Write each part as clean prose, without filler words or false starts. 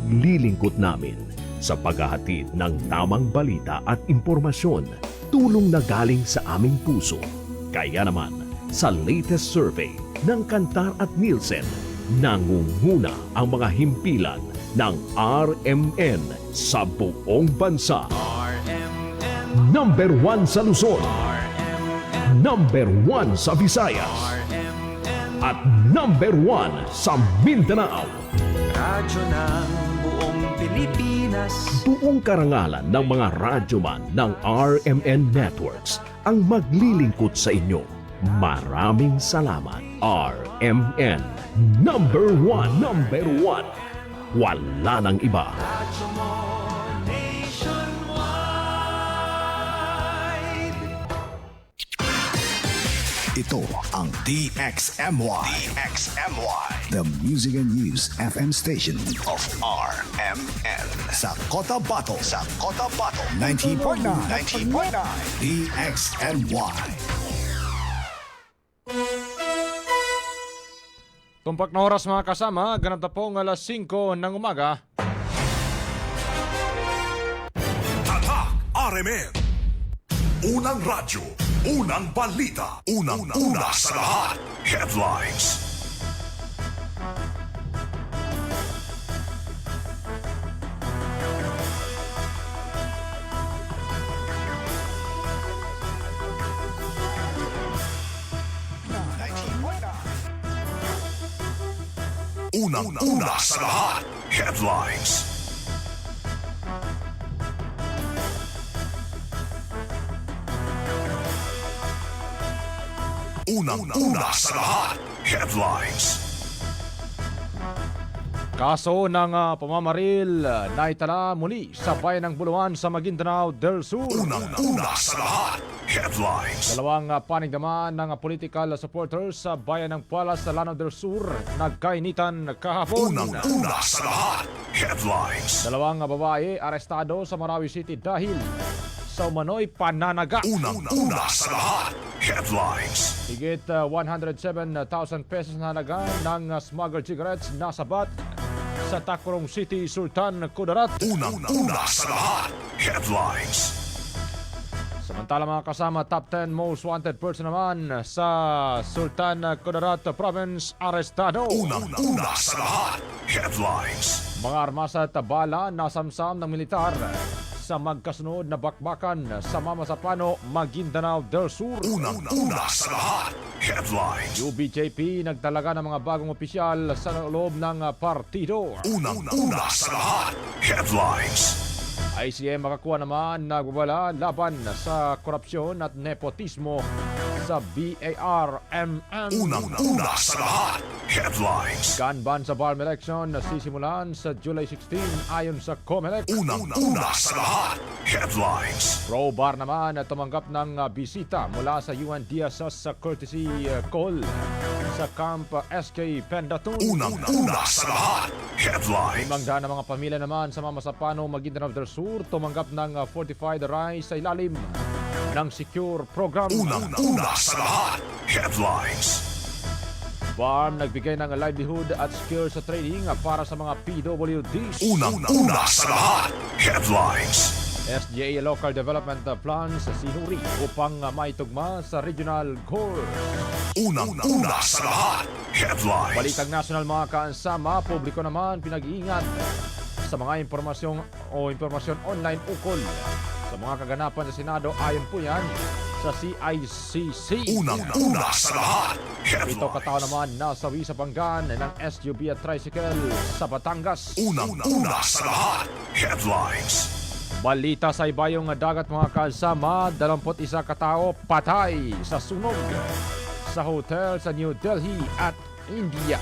paglilingkod namin sa paghahatid ng tamang balita at impormasyon, tulong na galing sa aming puso. Kaya naman, sa latest survey ng Kantar at Nielsen, nangunguna ang mga himpilan ng RMN sa buong bansa. RMN, Number 1 sa Luzon, RMN, number 1 sa Visayas, RMN, at number 1 sa Mindanao. radyo ng buong Pilipinas. Buong karangalan ng mga radyoman ng RMN Networks ang maglilingkod sa inyo. Maraming salamat, RMN. Number 1, number 1. Wala nang iba. Radyo mo nationwide. Ito ang DXMY. The Music and News FM station of RMN. Sa Cotabato. 90.9. DXMY. Tumpak na oras mga kasama, ganap na pong alas 5 ng umaga. Tatak RMN. Unang radyo, unang balita, unang-una sa lahat. Headlines. Unang-una sa lahat. Headlines. Unang-una sa lahat. Headlines. Kaso ng pamamaril na itala muli sa bayan ng Buluan sa Maguindanao del Sur. Unang-una sa lahat. Headlines. Dalawang panig naman ng political supporters sa bayan ng Palas sa Lanao del Sur nagkainitan kahapon. Unang-una sa lahat. Headlines. Dalawang babae arestado sa Marawi City dahil sa umano'y pananaga. Unang-una sa lahat. Headlines. Higit 107,000 pesos na halaga ng smuggled cigarettes nasabat sa Tacurong City, Sultan Kudarat. Unang-una sa lahat. Headlines. Samantala mga kasama, top 10 most wanted person naman sa Sultan Kudarat Province arestado. Unang-una sa lahat. Headlines. Mga armas at bala nasamsam ng militar sa magkasunod na bakbakan sa Mamasapano, Maguindanao del Sur. Unang-una sa lahat. Headlines. UBJP nagtalaga ng mga bagong opisyal sa loob ng partido. Unang-una sa lahat. Headlines. ICM makakuha naman nagbabala laban sa korupsyon at nepotismo sa BARMM. Unang-una sa lahat. Headlines. Gun ban sa BARM election na sisimulan sa July 16 ayon sa COMELEC. Unang-una sa lahat. Headlines. Pro Bar naman na tumanggap ng bisita mula sa UN Diaz sa courtesy call sa Camp SK Pendatun. Unang-una sa lahat. Headlines. 500 na mga pamilya naman sa Mamasapano, Maguindanao del Sur tumanggap ng fortified rice sa ilalim ng secure program. Unang-una sa lahat. Headlines. BARM nagbigay ng livelihood at skills sa training para sa mga PWDs. Unang-una sa lahat. Headlines. SGA Local Development Plans sa sinuri upang maitugma sa regional goals. Unang-una sa lahat. Headlines. Balitang national mga kaansama, publiko naman pinag-iingat sa mga impormasyon online ukol sa mga kaganapan sa Senado ayon po yan sa CICC. Unang-una sa lahat. Ito katao Headlines. naman nasawi sa banggan ng SUV at tricycle sa Batangas. Unang-una sa lahat. Headlines. Balita sa ibayong dagat mga kasama, 21 katao patay sa sunog sa hotel sa New Delhi at India.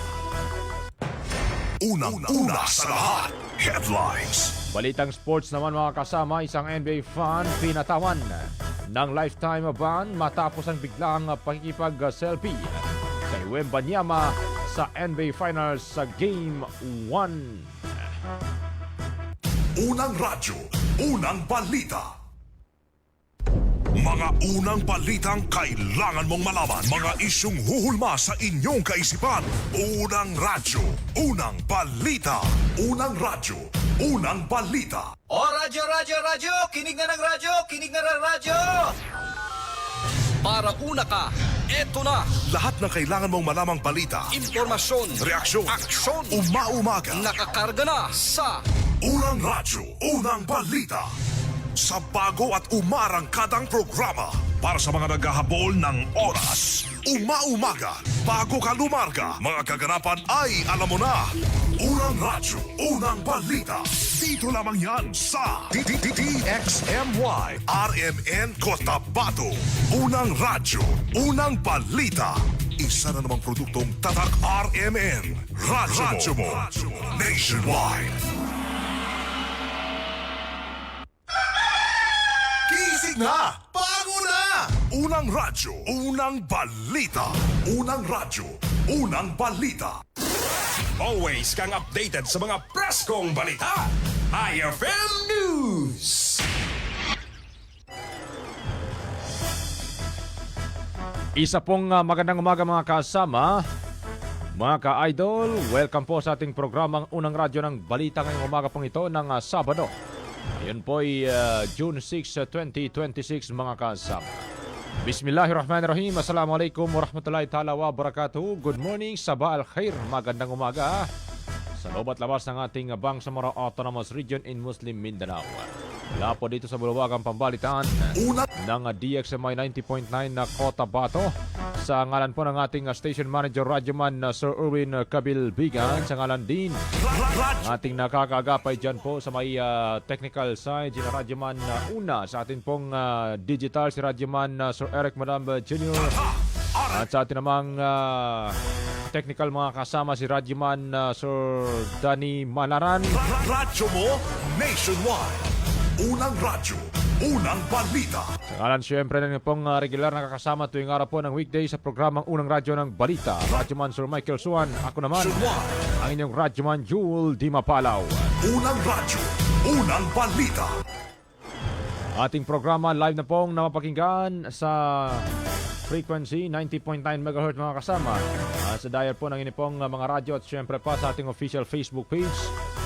Unang-una sa lahat. Headlines. Balitang sports naman mga kasama, isang NBA fan pinatawan ng lifetime ban matapos ang biglang pakikipag-selfie kay Wembanyama sa NBA Finals sa Game 1. Unang radyo, unang balita. Mga unang balitang kailangan mong malaman. Mga isyung huhulma sa inyong kaisipan. Unang radyo, unang balita. Unang radyo, unang balita. O radyo, radyo, radyo! Kinig na ng radyo! Kinig na ng radyo! Para una ka, eto na. Lahat ng kailangan mong malamang balita. Impormasyon, Reaksyon, aksyon, umaumaga. nakakarga na sa Unang radyo, unang balita. Sa bago at umarangkadang programa para sa mga naghahabol ng oras. Umaumaga, bago ka lumarga, mga kaganapan ay alam mo na. Unang radyo, unang balita. Dito lamang yan sa DXMY RMN Cotabato. Unang radyo, unang balita. Isa na namang produktong Tatak RMN. Radyo mo. Nationwide. Gising na! Bago na! Unang radyo, unang balita. Unang radyo, unang balita. Always kang updated sa mga preskong balita. IFM News! Isa pong magandang umaga mga kasama, mga ka-idol. Welcome po sa ating programang Unang Radyo ng Balita ngayong umaga pong ito ng Sabado. Ngayon po ay June 6, 2026 mga kasama. Bismillahirrahmanirrahim. Assalamualaikum warahmatullahi ta'ala wa barakatuh. Good morning, Sabah al-Khair. Magandang umaga sa loob at labas ng ating Bangsamoro Autonomous Region in Muslim Mindanao. Wala po dito sa bulawagang pambalitaan ng DXMY 90.9 na Cotabato. Sa ngalan po ng ating station manager, Radyoman Sir Erwin Kabilbigan. Sa ngalan din ating nakakagapay dyan po sa may technical side, si Radyoman Una. Sa atin pong digital, si Radyoman Sir Eric Madamba Jr. At sa atin namang technical mga kasama, si Radyoman Sir Danny Malaran. Radyo mo, Nationwide. Unang radyo, unang balita. Sa ngalan siyempre ng pong regular na kakasama tuwing araw po ng weekday sa programang Unang Radyo ng Balita, Radyoman Sir Michael Suan. Ako naman, ang inyong Radyoman Jewel Di Mapalaw. Unang radyo, unang balita. Ating programa live na pong napapakinggan sa frequency 90.9 MHz mga kasama. Sa dial po ng inipong mga radyo at siyempre pa sa ating official Facebook page.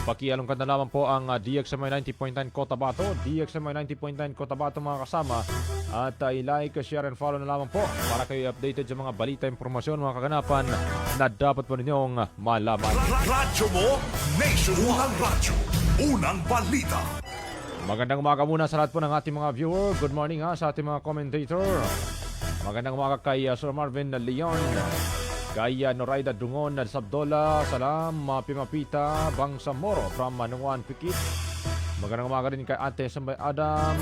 Pakialungkan na lamang po ang DXMY 90.9 Cotabato, DXMY 90.9 Cotabato mga kasama. At i-like, share and follow na lamang po para kayo updated sa mga balita, informasyon, mga kaganapan na dapat po ninyong malaman. Radyo mo, Nationwide. Unang radyo, unang balita. Magandang umaga muna sa lahat po ng ating mga viewer. Good morning sa ating mga commentator. Magandang umaga kay Sir Marvin Leon, kay Noraida Dungon, Sabdola, Salam, Pimapita, Bangsamoro from Manunguan, Pikit. Magandang umaga rin kay Ate Sambay Adam.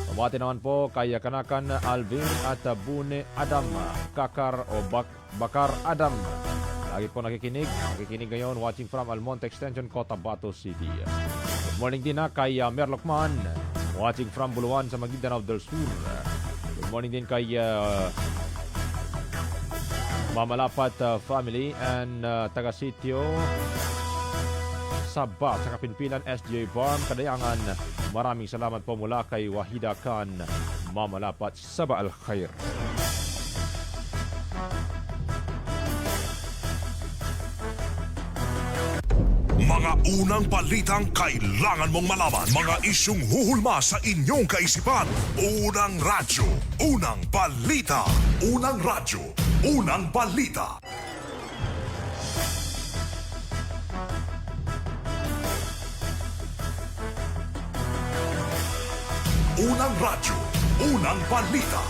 Pabati naman po kay Kanakan Alvin at Bune Adam, Kakar o Bakar Adam. Lagi po nakikinig ngayon, watching from Almonte Extension, Cotabato City. Good morning din kay Merlokman, watching from Buluan sa Maguindanao del Sur. Good morning din kay Mamalapat family and taga-sitio Sabah sa Kapinpilan SJ Farm, Kadayangan. Maraming salamat po mula kay Wahida Khan, Mamalapat, Sabah al-Khair. Mga unang balitang kailangan mong malaman. Mga isyung huhulma sa inyong kaisipan. Unang radyo, unang balita. Unang radyo, unang balita. Unang radyo, unang balita.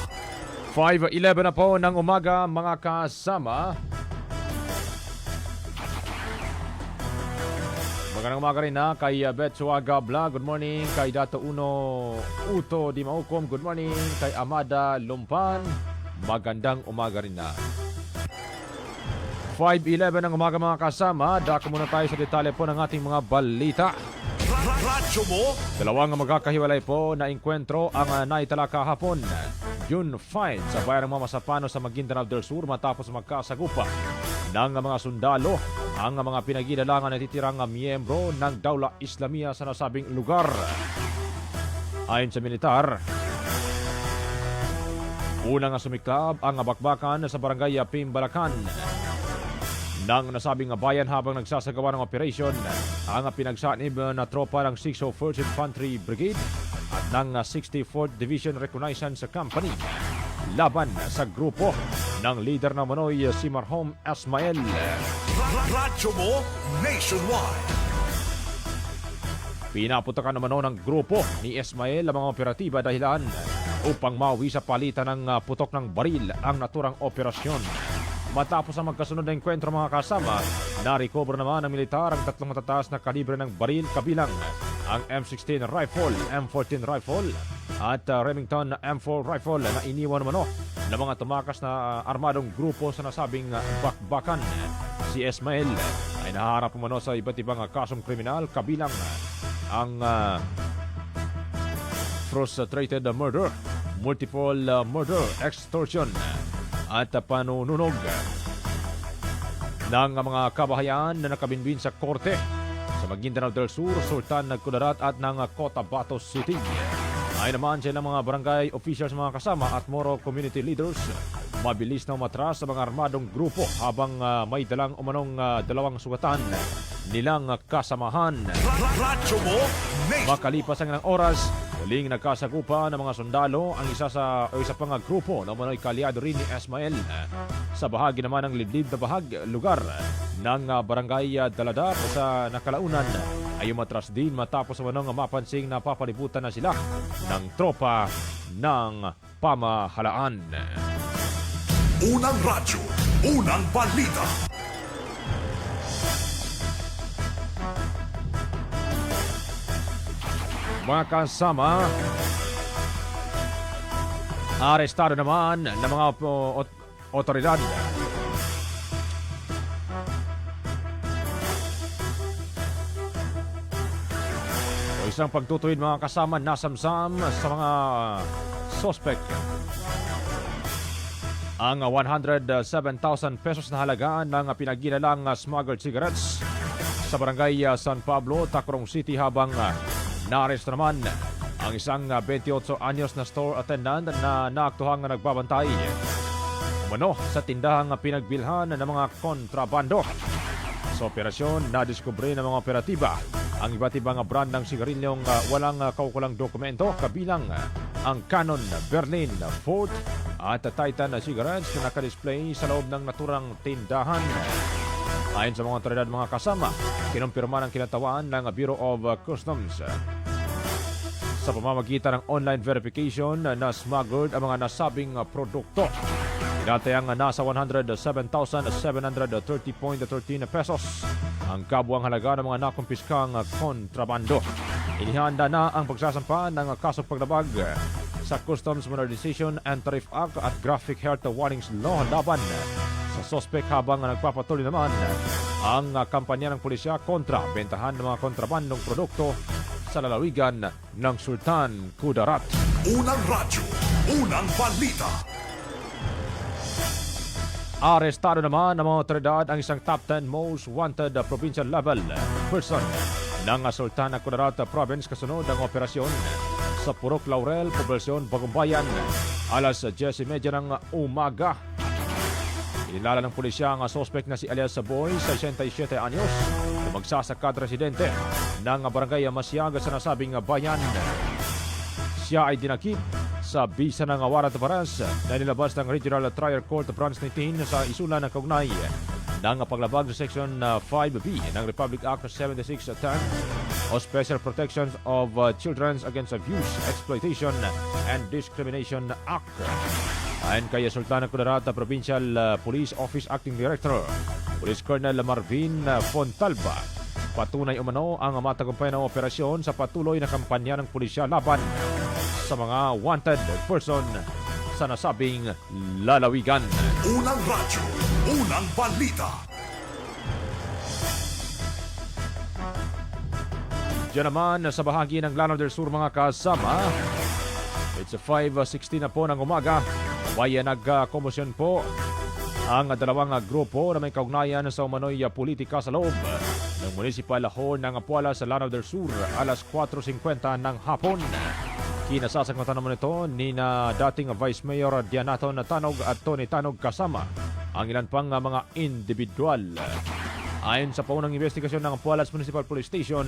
5:11 na po ng umaga mga kasama. Magandang umaga rin kay Betsuaga Vlog. Good morning. Kay Dato Uno Uto Di Maukom. Good morning. Kay Amada Lumpan. Magandang umaga rin 5:11 ng umaga mga kasama. Dako muna tayo sa detalye po ng ating mga balita. Radyo mo, Dalawang magkakahiwalay po na engkwentro ang naitala kahapon, June 5, sa bayan ng Mamasapano sa Maguindanao del Sur matapos magkasagupa ng mga sundalo ang mga pinaginilangan na titirang miyembro ng Dawla Islamia sa nasabing lugar. Ayon sa militar, Unang sumiklab ang bakbakan sa barangay Pimbalacan. Nang nasabing bayan habang nagsasagawa ng operasyon ang pinagsanib na tropa ng 601st Infantry Brigade at ng 64th Division Reconnaissance Company laban sa grupo ng leader ng Manoy si Marhom Esmael. Radyo mo nationwide. Pinaputokan naman ng grupo ni Esmael ang mga operatiba dahilan upang mawi sa palitan ng putok ng baril ang naturang operasyon. Matapos ang magkasunod na enkwentro mga kasama, na-recover naman ng militar ang tatlong matataas na kalibre ng baril kabilang ang M16 rifle, M14 rifle at Remington M4 rifle na iniwan naman ng mga tumakas na armadong grupo sa nasabing bakbakan. Si Esmael ay naharap umano sa iba't ibang kasong kriminal kabilang ang frustrated murder, multiple murder, extortion at panununog ng mga kabahayan na nakabinbin sa korte sa Maguindanao del Sur, Sultan Kudarat at ng Cotabato City. Ay naman sila mga barangay officials mga kasama at Moro community leaders mabilis na umatras sa mga armadong grupo habang may dalang umanong dalawang sugatan nilang kasamahan. Radyo mo nationwide. Makalipas ang ilang oras, muling nagkasagupa ng mga sundalo ang isa pang grupo na umano'y kalyado rin ni Esmael sa bahagi naman ng liblib na lugar ng barangay Daladar sa nakalaunan ay umatras din matapos umanong mapansing na papalibutan na sila ng tropa ng pamahalaan. Unang radyo, unang balita. Mga kasama, arestado naman ng mga otoridad o isang pagtutuwid mga kasama nasamsam sa mga sospek. Ang 107,000 pesos na halaga ng pinaginalang smuggled cigarettes sa barangay San Pablo, Tacloban City habang naaresto naman ang isang 28 anyos na store attendant na naaktuhang nagbabantay umano sa tindahang pinagbilhan ng mga kontrabando. Sa operasyon, nadiskubre ng mga operatiba ang iba't ibang brand ng sigarilyong walang kaukulang dokumento kabilang ang Canon, Berlin, Ford at Titan cigarettes na nakadisplay sa loob ng naturang tindahan. Ayon sa mga otoridad mga kasama, kinumpirma ng kinatawan ng Bureau of Customs sa pamamagitan ng online verification na smuggled ang mga nasabing produkto. Tinatayang nasa 107,730.13 pesos ang kabuang halaga ng mga nakumpiskang kontrabando. Inihanda na ang pagsasampa ng kasong paglabag sa Customs Modernization and Tariff Act at Graphic Health Warnings Law laban sa sospek habang nagpapatuloy naman ang kampanya ng pulisya kontra bentahan ng mga kontrabandong produkto sa lalawigan ng Sultan Kudarat. Unang radyo, unang balita. Arestado naman ng mga otoridad ang isang top 10 most wanted provincial level person ng Sultan Kudarat Province kasunod ng operasyon sa Purok Laurel, Poblasyon, Bagumbayan, alas 10:30 ng umaga. Inilala ng pulisya ang sospek na si alias Boy, 67 anyos, na magsasakad residente ng barangay Masiaga sa nasabing bayan. Siya ay dinakip sa bisa ng warrant of arrest na nilabas ng Regional Trial Court Branch 19 sa isulan ng kaugnay ng paglabag sa Section 5B ng Republic Act 7610 o Special Protection of Children Against Abuse, Exploitation, and Discrimination Act. Ayon kay Sultan Kudarat Provincial Police Office Acting Director, Police Colonel Marvin Fontalba, patunay umano ang matagumpay ng operasyon sa patuloy na kampanya ng pulisya laban sa mga wanted person sa nasabing lalawigan. Unang radyo, unang balita. Diyan naman sa bahagi ng Lanao del Sur mga kasama, it's 5:16 na po ng umaga. May nagkomosyon po ang dalawang grupo na may kaugnayan sa umano'y politika sa loob ng Municipal Hall ng Apuala sa Lanao del Sur alas 4:50 ng hapon. Kinasasagutan naman ito ni na dating Vice Mayor Dianaton Tanog at Tony Tanog kasama ang ilan pang mga individual. Ayon sa paunang investigasyon ng Pualas Municipal Police Station,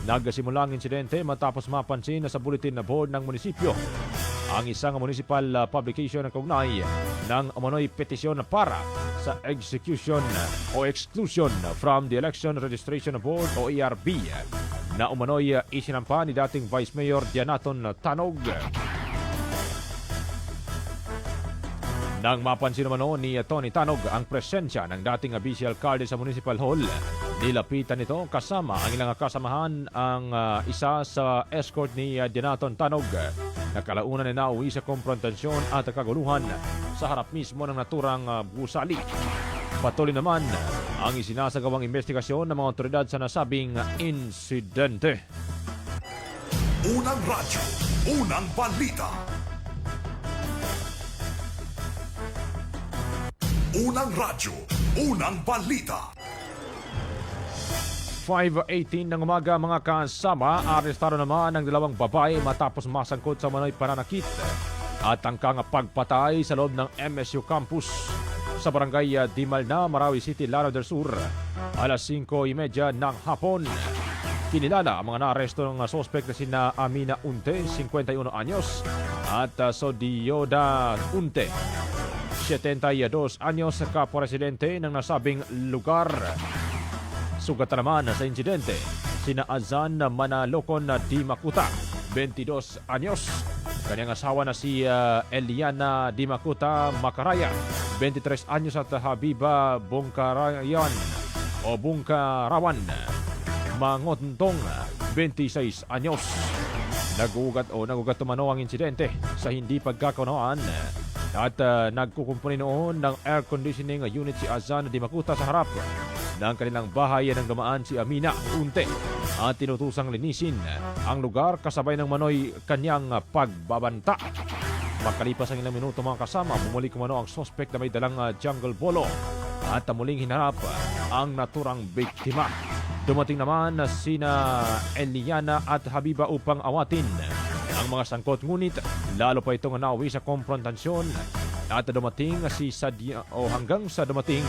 nagsimula ang insidente matapos mapansin sa bulletin board ng munisipyo ang isang municipal publication ng kaugnay ng umano'y petisyon para sa execution o exclusion from the Election Registration Board o ERB na umano'y isinampa ni dating Vice Mayor Dianaton Tanog. Nang mapansin naman ni Tony Tanog ang presensya ng dating vice alcalde sa Municipal Hall, nilapitan nito kasama ang ilang kasamahan ang isa sa escort ni Dianaton Tanog na kalaunan ay nauwi sa komprontasyon at kaguluhan sa harap mismo ng naturang gusali. Patuloy naman ang isinasagawang investigasyon ng mga otoridad sa nasabing insidente. Unang radyo, unang balita. Unang radyo, unang balita. 5:18 ng umaga mga kasama, arestado naman ang dalawang babae matapos masangkot sa manoy pananakit at tangkang pagpatay sa loob ng MSU campus sa barangay Dimalna, Marawi City, Lanao del Sur, alas 5:30 ng hapon. Kinilala ang mga naaresto ng sospek na sina Amina Unte, 51 anyos, at Sodioda Unte, 72 anyos, kapwa-residente ng nasabing lugar. Sugatan naman sa insidente sina Azan Manalokon Di Makuta, 22 anyos, kanyang asawa na si Eliana Di Makuta Makaraya, 23 anyos, at Habiba Bungkarayan o Bungkarawan Mangontong, 26 anyos. Nagugat tumano ang insidente sa hindi pagkakaunawaan at nagkukumpuni noon ng air conditioning unit si Azan Di Makuta sa harap ng kanilang bahay ng gamaan si Amina Unte at tinutusang linisin ang lugar kasabay ng manoy kanyang pagbabanta. Makalipas ang ilang minuto mga kasama, bumalik kumano ang sospek na may dalang jungle bolo at muling hinarap ang naturang biktima. Dumating naman sina Eliana at Habiba upang awatin ang mga sangkot, ngunit lalo pa itong nauwi sa komprontasyon at dumating si hanggang sa dumating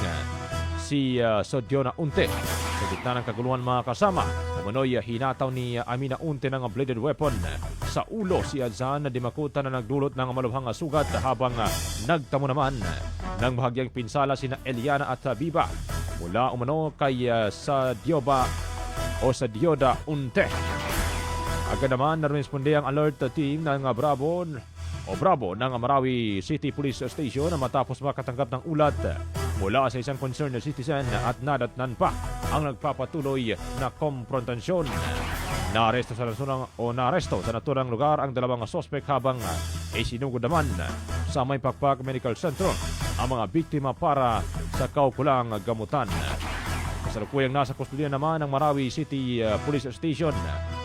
si Sodiona Unte. Sa gitna ng kaguluhan mga kasama, umano'y hinataw ni Amina Unte ng bladed weapon sa ulo si Azan Di Makuta na nagdulot ng malubhang sugat, habang nagtamo naman ng bahagyang pinsala sina Eliana at Habiba mula umano kay Sadioda Unte. Agad naman naresponde ang alert team ng Bravo ng Marawi City Police Station matapos makatanggap ng ulat mula sa isang concerned citizen at nadatnan pa ang nagpapatuloy na komprontasyon. Naaresto sa naturang lugar ang dalawang sospek habang isinugod naman sa May Pakpak Medical Center ang mga biktima para sa kaukulang gamutan. Kasalukuyang nasa kustodiya naman ng Marawi City Police Station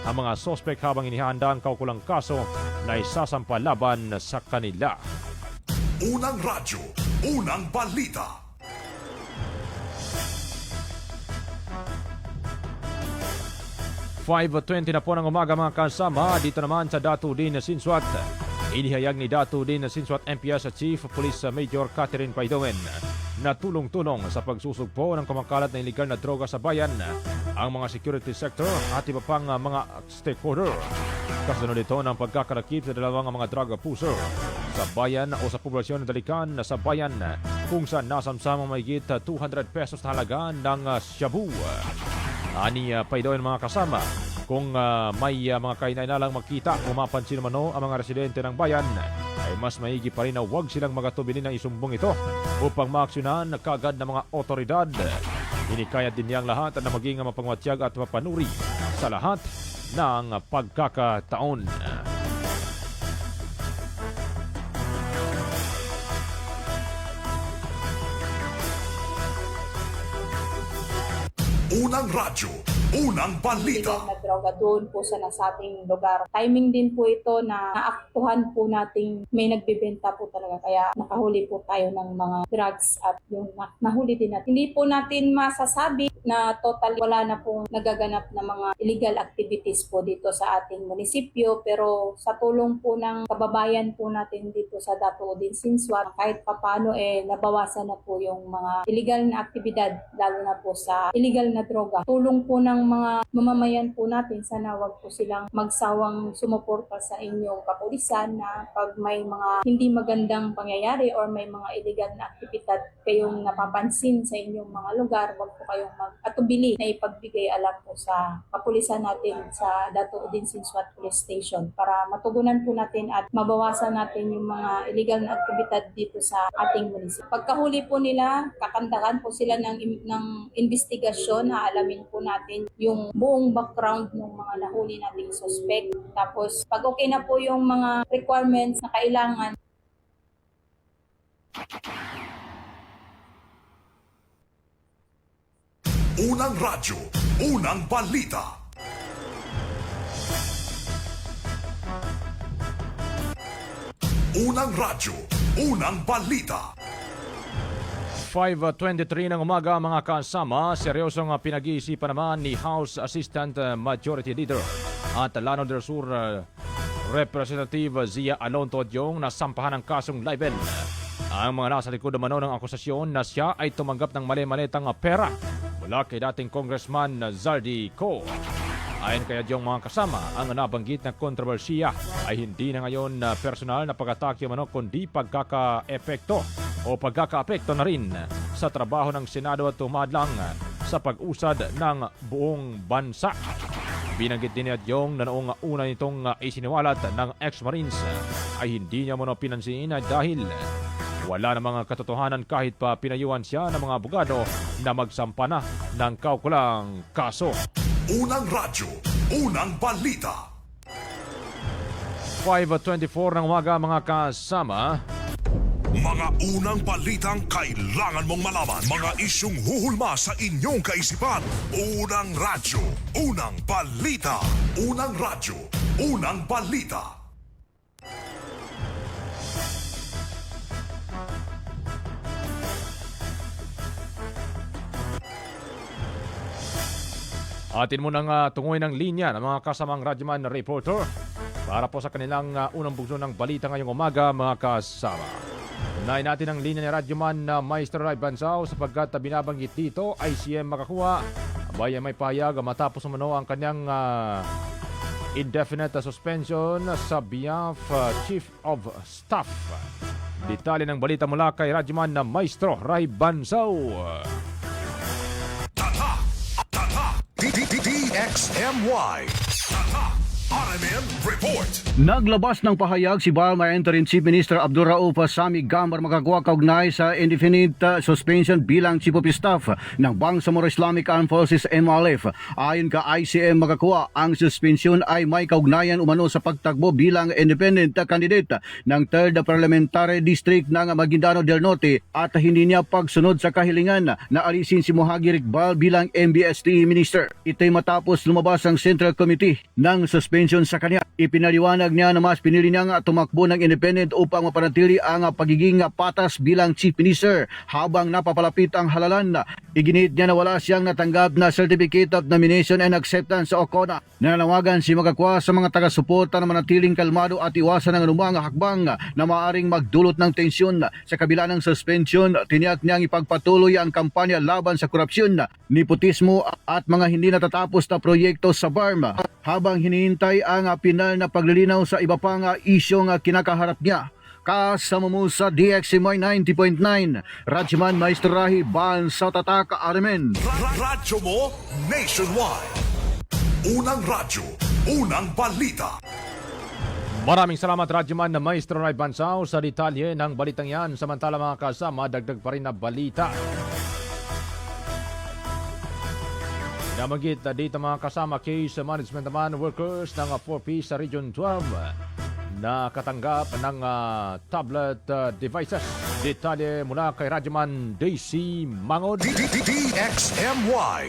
ang mga sospek habang inihanda ang kaukulang kaso na isasampa laban sa kanila. Unang radyo, unang balita. "5:20 na po ng umaga mga kasama, dito naman sa Datu Din Sinswat. Inihayag ni Datu Din Sinswat MPS Chief Police Major Catherine Paidowen na tulong-tulong sa pagsusugpo ng kumakalat na iligal na droga sa bayan ang mga security sector at iba pang mga stakeholder. Kasunod ito ng pagkakalakip sa dalawang mga drug pusher sa bayan o sa poblasyon ng Dalikan sa bayan kung saan nasamsamang mahigit 200 pesos na halaga ng shabu. Ani Paidowen mga kasama, kung may mga kainainalang makita o mapansin naman ang mga residente ng bayan, ay mas maigi pa rin na huwag silang magatubili ng isumbong ito upang maaksyonan kagad ng mga otoridad. Hinikayat din niyang lahat na maging mapangwatyag at mapanuri sa lahat ng pagkakataon. Unang radyo, Unang illegal balita. na droga doon po sa ating lugar. Timing din po ito na naaktuhan po nating may nagbebenta po talaga. Kaya nakahuli po tayo ng mga drugs at yung nahuli din natin. Hindi po natin masasabi na total wala na pong nagaganap na mga illegal activities po dito sa ating munisipyo. Pero sa tulong po ng kababayan po natin dito sa Dato Odin Sinswat, kahit papano nabawasan na po yung mga illegal na aktibidad, lalo na po sa illegal na droga. Tulong po ng mga mamamayan po natin, sana wag po silang magsawang sumuporta sa inyong kapulisan na pag may mga hindi magandang pangyayari or may mga illegal na aktibidad kayong napapansin sa inyong mga lugar, wag po kayong mag-atubili na ipagbigay alam po sa kapulisan natin sa Dato Odin Sinswat Police Station para matugunan po natin at mabawasan natin yung mga illegal na aktibidad dito sa ating munisipyo. Pagkahuli po nila, kakandakan po sila ng investigasyon, haalamin po natin yung buong background ng mga nahuli nating suspect. Tapos, pag okay na po yung mga requirements na kailangan, Unang radyo. Unang balita. Unang radyo. Unang balita. 5:23 ng umaga mga kasama, seryosong pinag-iisipan naman ni House Assistant Majority Leader at Lanao del Sur Representative Zia Alonto Diong na sampahan ng kasong libel. Ang mga nasa likod naman ng akusasyon na siya ay tumanggap ng mali-malitang pera mula kay dating Congressman Zaldi Co. Ayon kaya diyong mga kasama, ang nabanggit na kontrobersiya ay hindi na ngayon personal na pag-atake mano kundi pagkaka-epekto o pagkaka-apekto na rin sa trabaho ng Senado at tumadlang sa pag-usad ng buong bansa. Binanggit din ni Adyong na noong una nitong isiniwalat ng ex-Marines ay hindi niya muna pinansin dahil wala na mga katotohanan kahit pa pinayuhan siya ng mga abogado na magsampa na ng kaukulang kaso. Unang radyo. Unang balita. 5:24 ng umaga mga kasama. Mga unang balitang kailangan mong malaman. Mga isyung huhulma sa inyong kaisipan. Unang radyo. Unang balita. Unang radyo. Unang balita. Atin mo nang tunguin ng linya ng mga kasamang radyoman reporter para po sa kanilang unang bugso ng balita ngayong umaga mga kasama. Unahin natin ang linya ni radyoman na Maestro Ray Bansao sapagkat binabanggit dito ay ICM makakuha. Abay may pahayag matapos umano ang kanyang indefinite suspension sa BIAF Chief of Staff. Detalye ng balita mula kay radyoman na Maestro Ray Bansao. DXMY. RMN Report. Naglabas ng pahayag si Balma Interim Chief Minister Abdul Rauf Sami Gambar magagawa kaugnay sa indefinite suspension bilang Chief of Staff ng Bangsamoro Islamic Armed Forces MLF. Ayon ka ICM magakuha, ang suspension ay may kaugnayan umano sa pagtakbo bilang independent candidate ng 3rd Parliamentary District ng Maguindanao del Norte at hindi niya pagsunod sa kahilingan na alisin si Mohagi Rigbal bilang MBST Minister. Ito'y matapos lumabas ang Central Committee ng suspension sa kanya. Ipinaliwanag niya na mas pinili niyang tumakbo ng independent upang mapanatili ang pagiging patas bilang Chief Minister habang napapalapit ang halalan. Iginit niya na wala siyang natanggap na Certificate of Nomination and Acceptance o CONA. Nananawagan si Magakwa sa mga taga-suporta na manatiling kalmado at iwasan ang anumang hakbang na maaaring magdulot ng tensyon. Sa kabila ng suspension, tiniyak niyang ipagpatuloy ang kampanya laban sa korupsyon, nepotismo at mga hindi natatapos na proyekto sa BARM habang hinihintay ang pinal na paglilinaw sa iba pang isyong kinakaharap niya. Kasama mo sa DXMY 90.9, Radyoman Maestro Rahi Bansao Tatak Armen. Radyo mo nationwide. Unang radyo. Unang balita. Maraming salamat radyoman na Maestro Ray Bansao sa detalye ng balitang yan. Samantala mga kasama, dagdag pa rin na balita. Nabanggit dito mga kasama, case management naman workers ng 4P sa Region 12 na katanggap ng tablet devices. Detalye mula kay radyoman Daisy Mangod. DXMY.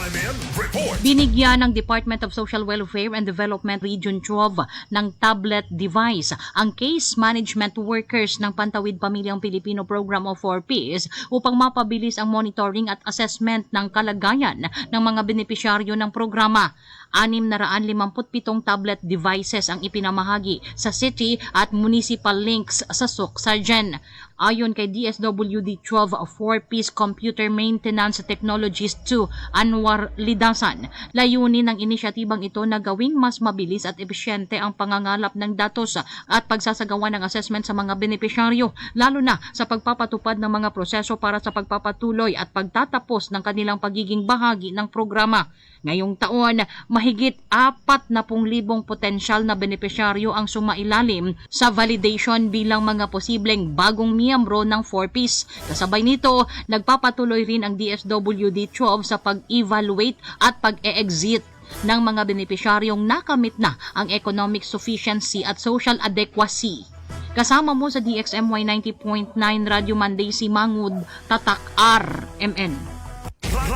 RMN Report. Binigyan ng Department of Social Welfare and Development Region 12 ng tablet device ang case management workers ng Pantawid Pamilyang Pilipino Program of 4Ps upang mapabilis ang monitoring at assessment ng kalagayan ng mga benepisyaryo ng programa. 657 tablet devices ang ipinamahagi sa city at municipal links sa Suksajen. Ayon kay DSWD-12 4Ps Computer Maintenance Technologies 2 Anwar Lidasan, layunin ng inisyatibang ito na gawing mas mabilis at epesyente ang pangangalap ng datos at pagsasagawa ng assessment sa mga benepisyaryo, lalo na sa pagpapatupad ng mga proseso para sa pagpapatuloy at pagtatapos ng kanilang pagiging bahagi ng programa. Ngayong taon, mahigit 40,000 potensyal na benepisyaryo ang sumailalim sa validation bilang mga posibleng bagong miyembro ng 4Ps. Kasabay nito, nagpapatuloy rin ang DSWD-12 sa pag-evaluate at pag-e-exit ng mga benepisyaryong nakamit na ang economic sufficiency at social adequacy. Kasama mo sa DXMY 90.9 Radio Monday si Mangud, Tatak RMN.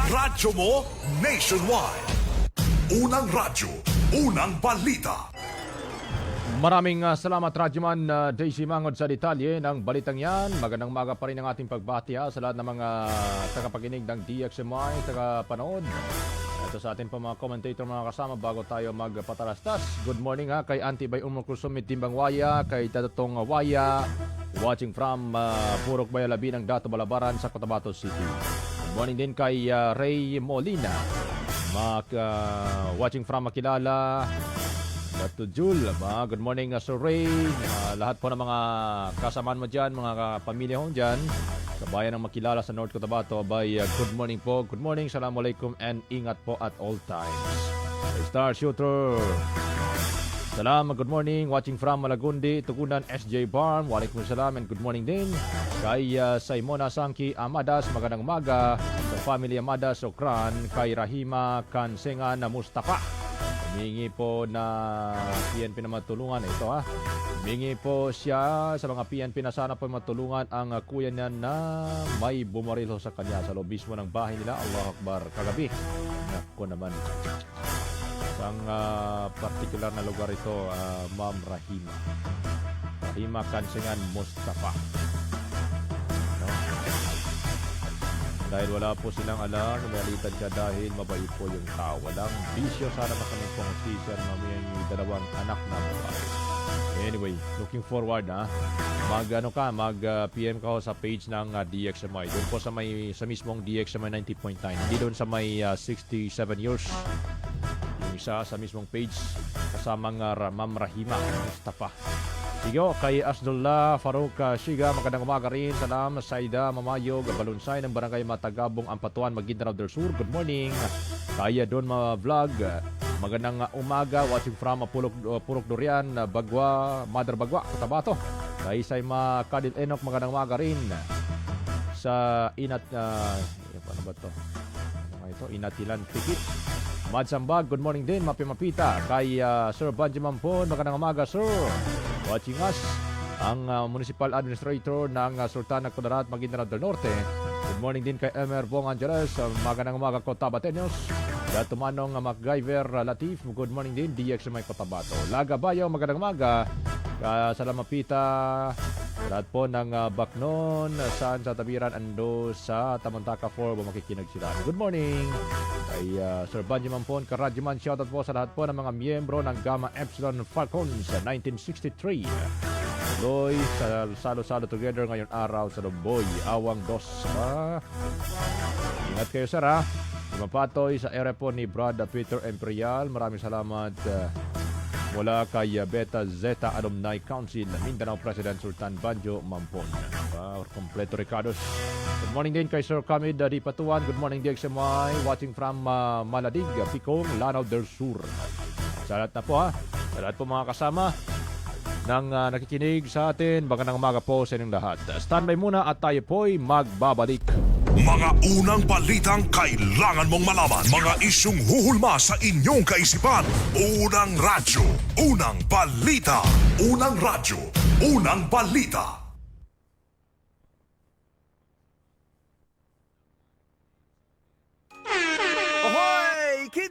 Radyo mo nationwide. Unang radyo, unang balita. Maraming salamat Radyoman Daisy Mangod sa detalye ng balitang yan. Magandang maga pa rin ang ating pagbati sa lahat ng mga tagapakinig ng DXMY, tagapanood. Ito sa ating pa mga commentator, mga kasama bago tayo magpatalastas. Good morning kay Antibay Umulkusumit Timbang Waya, kay Tatatong Waya, watching from Purok Bayalabi ng Dato Balabaran sa Cotabato City. Good morning din kay Ray Molina, watching from Makilala. Dr. Jul, good morning Sir Ray, lahat po ng mga kasamaan mo dyan, mga pamilya ho dyan, sa bayan ng Makilala sa North Cotabato, good morning po, good morning, assalamualaikum, and ingat po at all times. Star Shooter, salam, good morning, watching from Malagundi, Tugunan, SJ Barm, walaikum salam, and good morning din. Kay Saimona Sangki Amadas, magandang umaga, sa family Amadas, Okran, kay Rahima Kansengan na Mustafa. Humingi po na PNP na matulungan. Ito humingi po siya sa mga PNP na sana po matulungan ang kuya niya na may bumaril sa kanya sa loob mismo ng bahay nila. Allahu Akbar. Kagabi. Naku naman. Isang particular na lugar ito, Ma'am Rahima. Rahima Kansengan Mustafa. Dahil wala po silang alam, nalitan siya dahil mabait po yung tao. Walang bisyo, sana makamit po ang sisya ng mamiyang dalawang anak na babae. Anyway, looking forward mag-PM ka sa page ng DXMI. Doon po sa mismong DXMI 90.9. Hindi doon sa may 67 years. Yung isa sa mismong page kasamang Ma'am Rahima Mustafa. Sige, kay Asdullah Farouk Shiga, magandang umaga rin. Salam, Saida Mamayog, Balunsay ng Barangay Matagabong, Ampatuan, Maguindanao del Sur. Good morning. Kaya Don Vlog, magandang umaga. Watching from Purok Durian, Bagwa, Mother Bagwa, Cotabato. Kay Saima Kadil Enok, magandang umaga rin. Sa ano ba to? Inatilan Tikit. Madsambag, good morning din, Mapimapita. Kay Sir Benjamin Pon, magandang umaga, Sir. Watching us, ang Municipal Administrator ng Sultan ng Kudarat, Maguindanao del Norte. Good morning din kay Emer Bong Angeles, magandang umaga, Cotabateños. Tumanong MacGyver Latif, good morning din, DXMI Cotabato. Laga Bayo, magandang umaga. Sa Lamapita, lahat po ng Baknon, saan sa Tabiran, ando sa Tamantaka 4, makikinig sila. Good morning kay Sir Benjamin Pon, Karadyaman, shoutout po sa lahat po ng mga miyembro ng Gamma Epsilon Falcons 1963. Loy, salo-salo together ngayon araw sa Lumboy, Awang Dos. Ingat kayo, sir, Mapatoy sa ere po ni Brad Peter Imperial. Maraming salamat mula kay Beta Zeta Alumni Council, Mindanao President Sultan Banjo Mampon. Kompleto Ricardos. Good morning din kay Sir Kamid Di Patuan. Good morning DXMI. Watching from Maladig, Picong, Lanao del Sur. Sa lahat na po sa lahat po mga kasama ng nakikinig sa atin. Magandang umaga po sa inyong lahat. Standby muna at tayo po'y magbabalik. Mga unang balitang kailangan mong malaman. Mga isyung huhulma sa inyong kaisipan. Unang radyo, unang balita. Unang radyo, unang balita. Ahoy!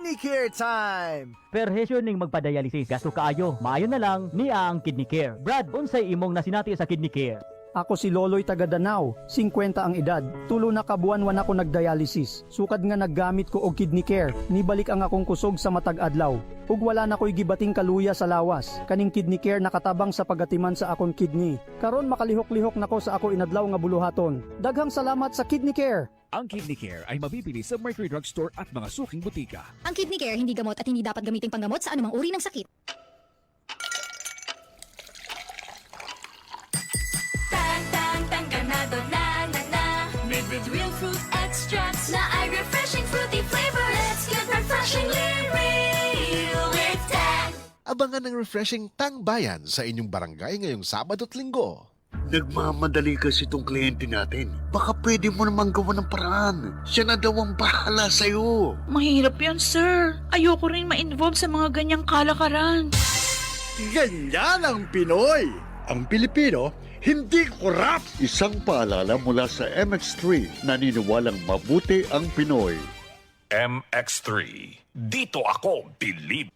Kidney Care time! Perhesyo ning magpa-dialysis gasto kaayo. Maayo na lang niya ang Kidney Care. Brad, unsay imong nasinati sa Kidney Care? Ako si Loloy taga Danau, 50 ang edad. Tulo na kabuan-wan ako nagdialysis. Sukad nga naggamit ko og Kidney Care. Nibalik ang akong kusog sa matag adlaw. Ug wala na ko'y gibating kaluya sa lawas. Kaning Kidney Care nakatabang sa pagatiman sa akong kidney. Karon makalihok-lihok nako sa ako inadlaw nga buluhaton. Daghang salamat sa Kidney Care. Ang Kidney Care ay mabibili sa Mercury Drug Store at mga suking butika. Ang Kidney Care hindi gamot at hindi dapat gamiting panggamot sa anumang uri ng sakit. Ganado na na na, made with real fruit extracts na ay refreshing fruity flavor. It's good, refreshingly real with Tang. Abangan ng refreshing Tang Bayan sa inyong barangay ngayong Sabado at Linggo. Nagmamadali kasi itong kliyente natin. Baka pwede mo namang gawa ng paraan. Siya na daw ang bahala sa'yo. Mahirap yan, sir. Ayoko rin ma-involve sa mga ganyang kalakaran. Ganyan ang Pinoy! Ang Pilipino, hindi korap! Isang paalala mula sa MX3, naniniwalang mabuti ang Pinoy. MX3. Dito ako believe.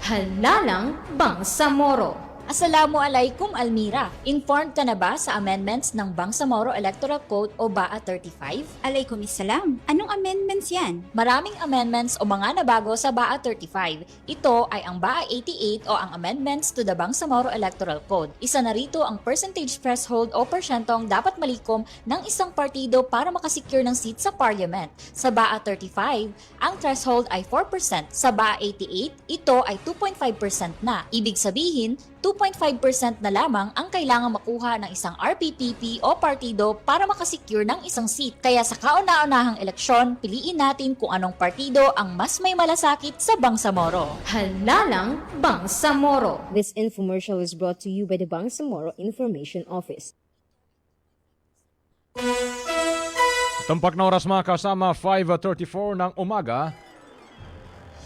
Halalang Bangsamoro. Assalamualaikum Almira. Informed ka na ba sa amendments ng Bangsamoro Electoral Code o BAA 35? Alaikumissalam. Anong amendments yan? Maraming amendments o mga nabago sa BAA 35. Ito ay ang BAA 88 o ang amendments to the Bangsamoro Electoral Code. Isa na rito ang percentage threshold o porsyentong dapat malikom ng isang partido para makasecure ng seat sa parliament. Sa BAA 35, ang threshold ay 4%. Sa BAA 88, ito ay 2.5% na. Ibig sabihin, 2.5% na lamang ang kailangang makuha ng isang RPPP o partido para makasecure ng isang seat. Kaya sa kauna-unahang eleksyon, piliin natin kung anong partido ang mas may malasakit sa Bangsamoro. Halalang Bangsamoro. This infomercial is brought to you by the Bangsamoro Information Office. Tumpak na oras mga kasama, 5:34 ng umaga.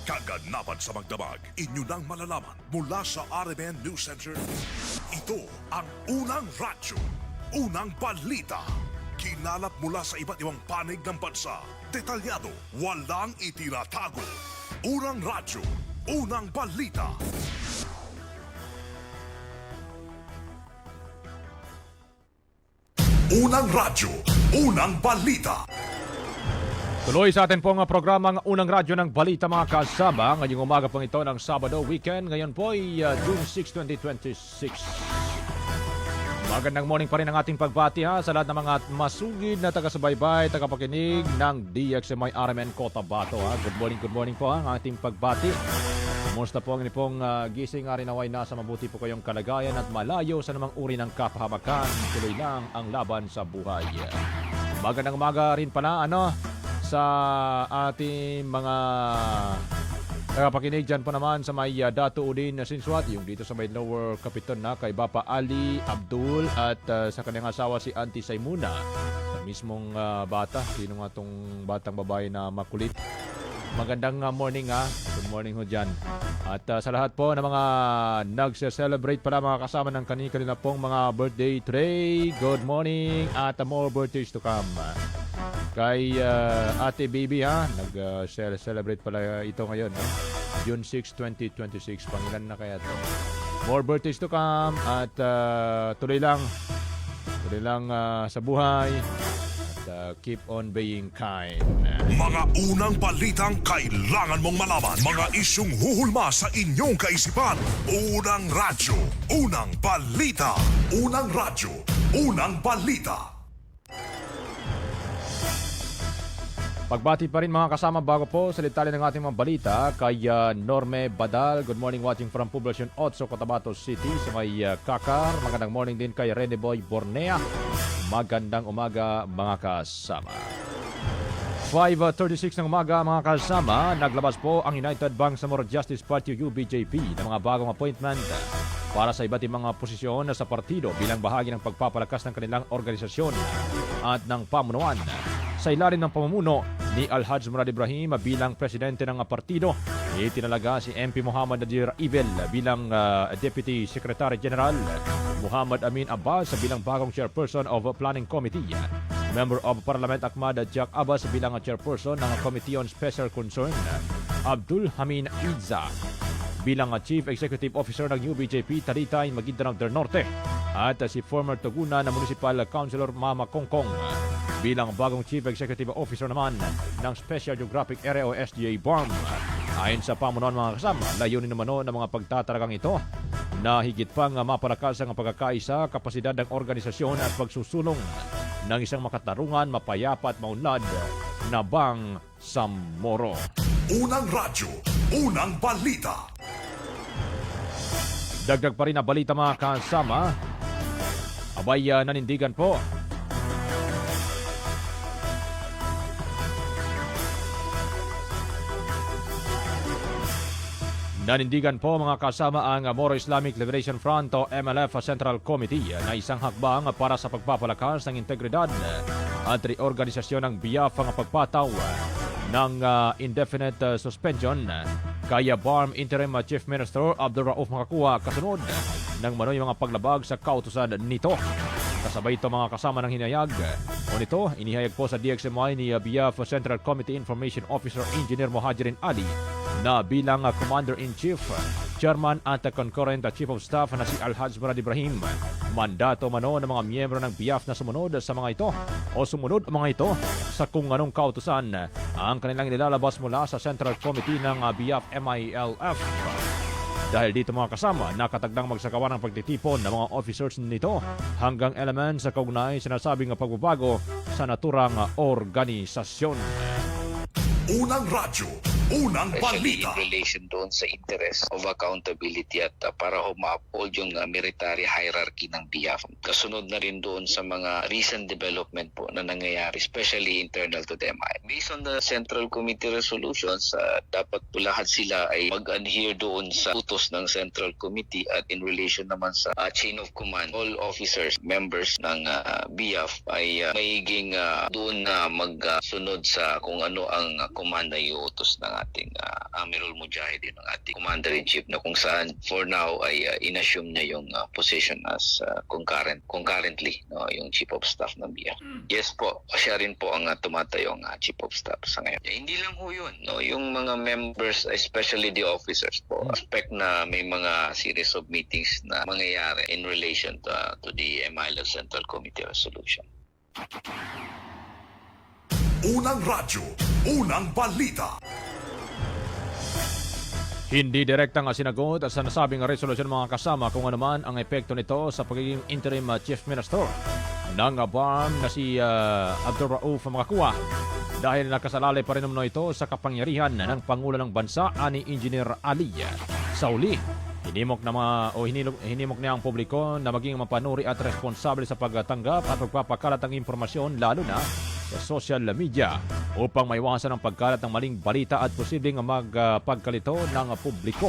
Kaganapan sa magdamag, inyo nang malalaman mula sa RMN News Center. Ito ang unang radyo, unang balita. Kinalap mula sa iba't ibang panig ng bansa. Detalyado, walang itinatago. Unang radyo, unang balita. Unang radyo, unang balita. Tuloy sa atin pong programang Unang Radyo ng Balita mga kasama. Ngayong umaga pong ito ng Sabado weekend. Ngayon po ay June 6, 2026. Magandang morning pa rin ang ating pagbati sa lahat ng mga masugid na taga-subaybay, tagapakinig ng DXMY RMN Cotabato. Good morning po ang ating pagbati. Kumusta po ang inipong gising arinaway nasa mabuti po kayong kalagayan at malayo sa namang uri ng kapahamakan. Tuloy lang ang laban sa buhay. Magandang umaga rin pala sa ating mga tagapakinig dyan po naman sa may Dato Udin na Sinswat, yung dito sa may Lower Capitan na kay Bapa Ali Abdul at sa kanyang asawa si Auntie Saimuna, ang mismong bata. Sino nga itong batang babae na makulit? Magandang morning Good morning ho dyan. At sa lahat po ng mga nagse-celebrate pala mga kasama ng kanina pong mga birthday today, good morning at more birthdays to come. Kay Ate Baby nag-celebrate pala ito ngayon. June 6, 2026. Pangilan na kaya ito. More birthdays to come at tuloy lang sa buhay at keep on being kind. Mga unang balitang kailangan mong malaman. Mga isyung huhulma sa inyong kaisipan. Unang radyo, unang balita. Unang radyo, unang balita. Pagbati pa rin mga kasama bago po sa detalye ng ating mga balita kay Norme Badal. Good morning watching from Poblacion 8, Cotabato City sa may Kakar. Magandang morning din kay Rene Boy Bornea. Magandang umaga mga kasama. 5:36 ng umaga mga kasama. Naglabas po ang United Bangsamoro Justice Party UBJP ng mga bagong appointment para sa iba't ibang mga posisyon sa partido bilang bahagi ng pagpapalakas ng kanilang organisasyon at ng pamunuan. Sa ilalim ng pamumuno ni Alhaj Murad Ibrahim bilang presidente ng partido, itinalaga si MP Muhammad Nadir Ibel bilang Deputy Secretary General, Muhammad Amin Abbas bilang bagong Chairperson of Planning Committee, Member of Parliament Ahmad Jack Abbas bilang Chairperson ng Committee on Special Concern, Abdul Hamin Idza bilang Chief Executive Officer ng UBJP Talitay, Maguindanao del Norte at si former Tuguna na Municipal Councilor Mama Kongkong bilang bagong Chief Executive Officer naman ng Special Geographic Area o SGA BARM. Ayon sa pamunuan mga kasama, layunin naman ng mga pagtataragang ito na higit pang mapalakas ang pagkakaisa, kapasidad ng organisasyon at pagsusulong ng isang makatarungan, mapayapa at maunlad na Bangsamoro. Unang radyo, unang balita. Dagdag pa rin na balita mga kasama. Abay, nanindigan po. Nanindigan po mga kasama ang Moro Islamic Liberation Front o MLF Central Committee na isang hakbang para sa pagpapalakas ng integridad at reorganisasyon ng BIAF ang pagpataw ng indefinite suspension kaya BARM Interim Chief Minister Abdul Rauf Makakuwa kasunod ng manoy mga paglabag sa kautusan nito. Kasabay ito mga kasama ng hinayag o nito, inihayag po sa DXMY ni BIAF Central Committee Information Officer Engineer Mohajirin Ali na bilang Commander-in-Chief, Chairman at Concurrent Chief of Staff na si Alhaj Murad Ibrahim. Mandato mano ng mga miyembro ng BIAF na sumunod sa mga ito o sumunod mga ito sa kung anong kautusan ang kanilang nilalabas mula sa Central Committee ng BIAF MILF. Dahil dito mga kasama, nakatagdang magsagawa ng pagtitipon ng mga officers nito hanggang elements sa kaugnay sinasabing pagbabago sa naturang organisasyon. Unang radyo, unang balita. In relation doon sa interest of accountability at para ma-uphold yung military hierarchy ng BIAF. Kasunod na rin doon sa mga recent development po na nangyayari, especially internal to them. Based on the Central Committee resolutions, dapat po lahat sila ay mag-adhere doon sa utos ng Central Committee at in relation naman sa chain of command, all officers, members ng BIAF ay maiging doon na magsunod sa kung ano ang command na iutos ng ating Amirul Mujahideen, ng ating Commander-in-Chief, na kung saan for now ay inassume niya yung position as concurrently yung Chief of Staff ng BIAF. Yes po, siya rin po ang tumatayong Chief of Staff sa ngayon. Hindi lang po yun, yung mga members, especially the officers po, expect na may mga series of meetings na mangyayari in relation to the MILF Central Committee resolution. Unang radyo, unang balita. Hindi direktang sinagot sa nasabing resolusyon mga kasama kung ano man ang epekto nito sa pagiging interim chief minister ng BARM na si Abdul Rauf Makakuwa dahil nakasalalay pa rin naman ito sa kapangyarihan ng Pangulo ng Bansa ani Engineer Ali. Sa uli, hinimok niya ang publiko na maging mapanuri at responsable sa pagtanggap at pagpapakalat ng impormasyon lalo na sa social media upang maiwasan ang pagkalat ng maling balita at posibleng magpagkalito ng publiko.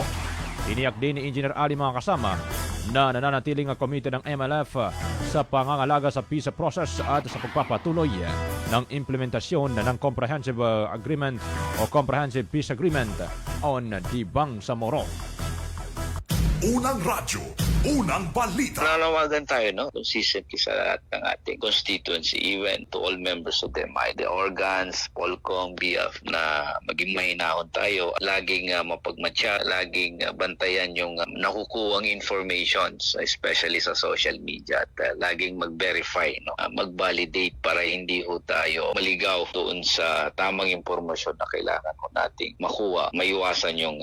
Tiniyak din ni Engineer Ali mga kasama na nananatiling committed ng MLF sa pangangalaga sa peace process at sa pagpapatuloy ng implementasyon ng Comprehensive Agreement o Comprehensive Peace Agreement on the Bangsamoro. Unang radyo, unang balita. Nanawagan tayo, consistently sa lahat ng ating constituency, even to all members of the MI, the organs, Polcom, BIAF, na maging mahinahon tayo, laging mapagmatya, laging bantayan yung nakukuwang informations, especially sa social media, at laging mag-verify, mag-validate para hindi ho tayo maligaw doon sa tamang impormasyon na kailangan ho nating makuha, maiwasan yung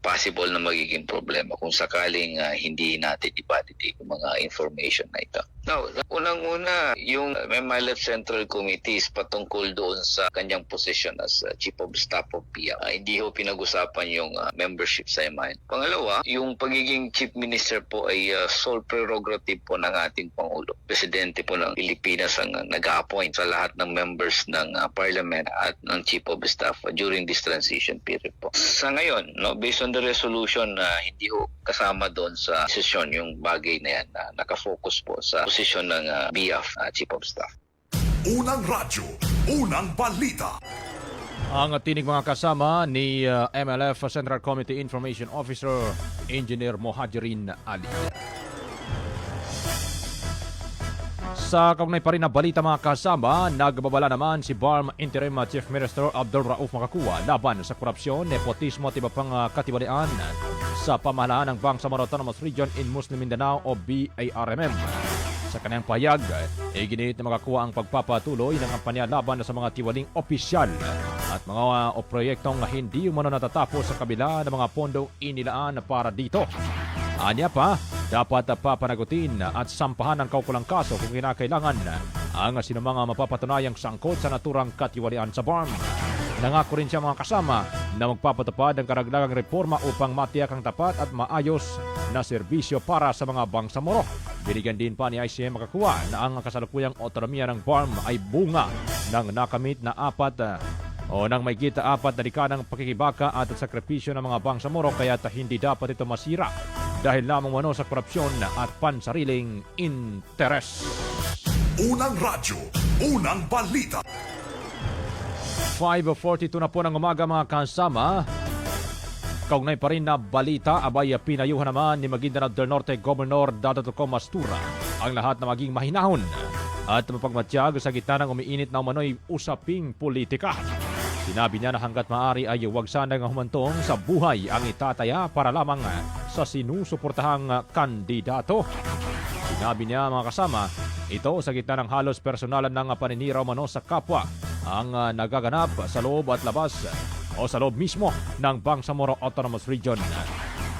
possible na magiging problema kung sakaling hindi natin i-validate yung mga information na ito. Now, unang-una, yung MILF Central Committee is patungkol doon sa kanyang position as Chief of Staff of BIAF. Hindi ho pinag-usapan yung membership sa MI. Pangalawa, yung pagiging Chief Minister po ay sole prerogative po ng ating Pangulo. Presidente po ng Pilipinas ang nag-a-appoint sa lahat ng members ng Parliament at ng Chief of Staff during this transition period po. Sa ngayon, based on the resolution, hindi ho kasama doon sa sesyon yung bagay na yan na nakafocus po sa posisyon ng BIAF Chief of Staff. Unang radyo, unang balita. Ang tinig mga kasama ni MLF Central Committee Information Officer Engineer Mohajirin Ali. Sa kaugnay pa rin na balita mga kasama, nagbabala naman si BARM Interim Chief Minister Abdul Rauf Makakuwa laban sa korupsyon, nepotismo at iba pang katiwalian sa pamahalaan ng Bangsamoro Autonomous Region in Muslim Mindanao o BARMM. Sa kanyang pahayag, iginiit na Makakuwa ang pagpapatuloy ng kampanya laban sa mga tiwaling opisyal at mga proyektong hindi umano natatapos sa kabila ng mga pondong inilaan para dito. Anya pa, dapat papanagutin at sampahan ng kaukulang kaso kung kinakailangan ang sinumang mapapatunayang sangkot sa naturang katiwalian sa BARM. Nangako rin siya mga kasama na magpapatupad ng karagdagang reforma upang matiyak ang tapat at maayos na serbisyo para sa mga Bangsamoro. Binigyan din pa ni ICM Makakuwa na ang kasalukuyang otonomiya ng BARM ay bunga ng nakamit na ng may kita 4 na dekadang pakikibaka at sakripisyo ng mga Bangsamoro kaya hindi dapat ito masira dahil lamang sa korupsyon at pansariling interes. Unang radyo, unang balita. 5:42 na po ng umaga mga kasama. Kaugnay pa rin na balita, abay pinayuhan naman ni Maguindanao del Norte Governor Dado Mastura ang lahat na maging mahinahon at mapagmatyag sa gitna ng umiinit na umano'y usaping politika. Sinabi niya na hanggat maaari ay huwag sanang humantong sa buhay ang itataya para lamang sa sinusuportahang kandidato. Sinabi niya mga kasama, ito sa gitna ng halos personalan ng paninira umano sa kapwa ang nagaganap sa loob at labas o sa loob mismo ng Bangsamoro Autonomous Region.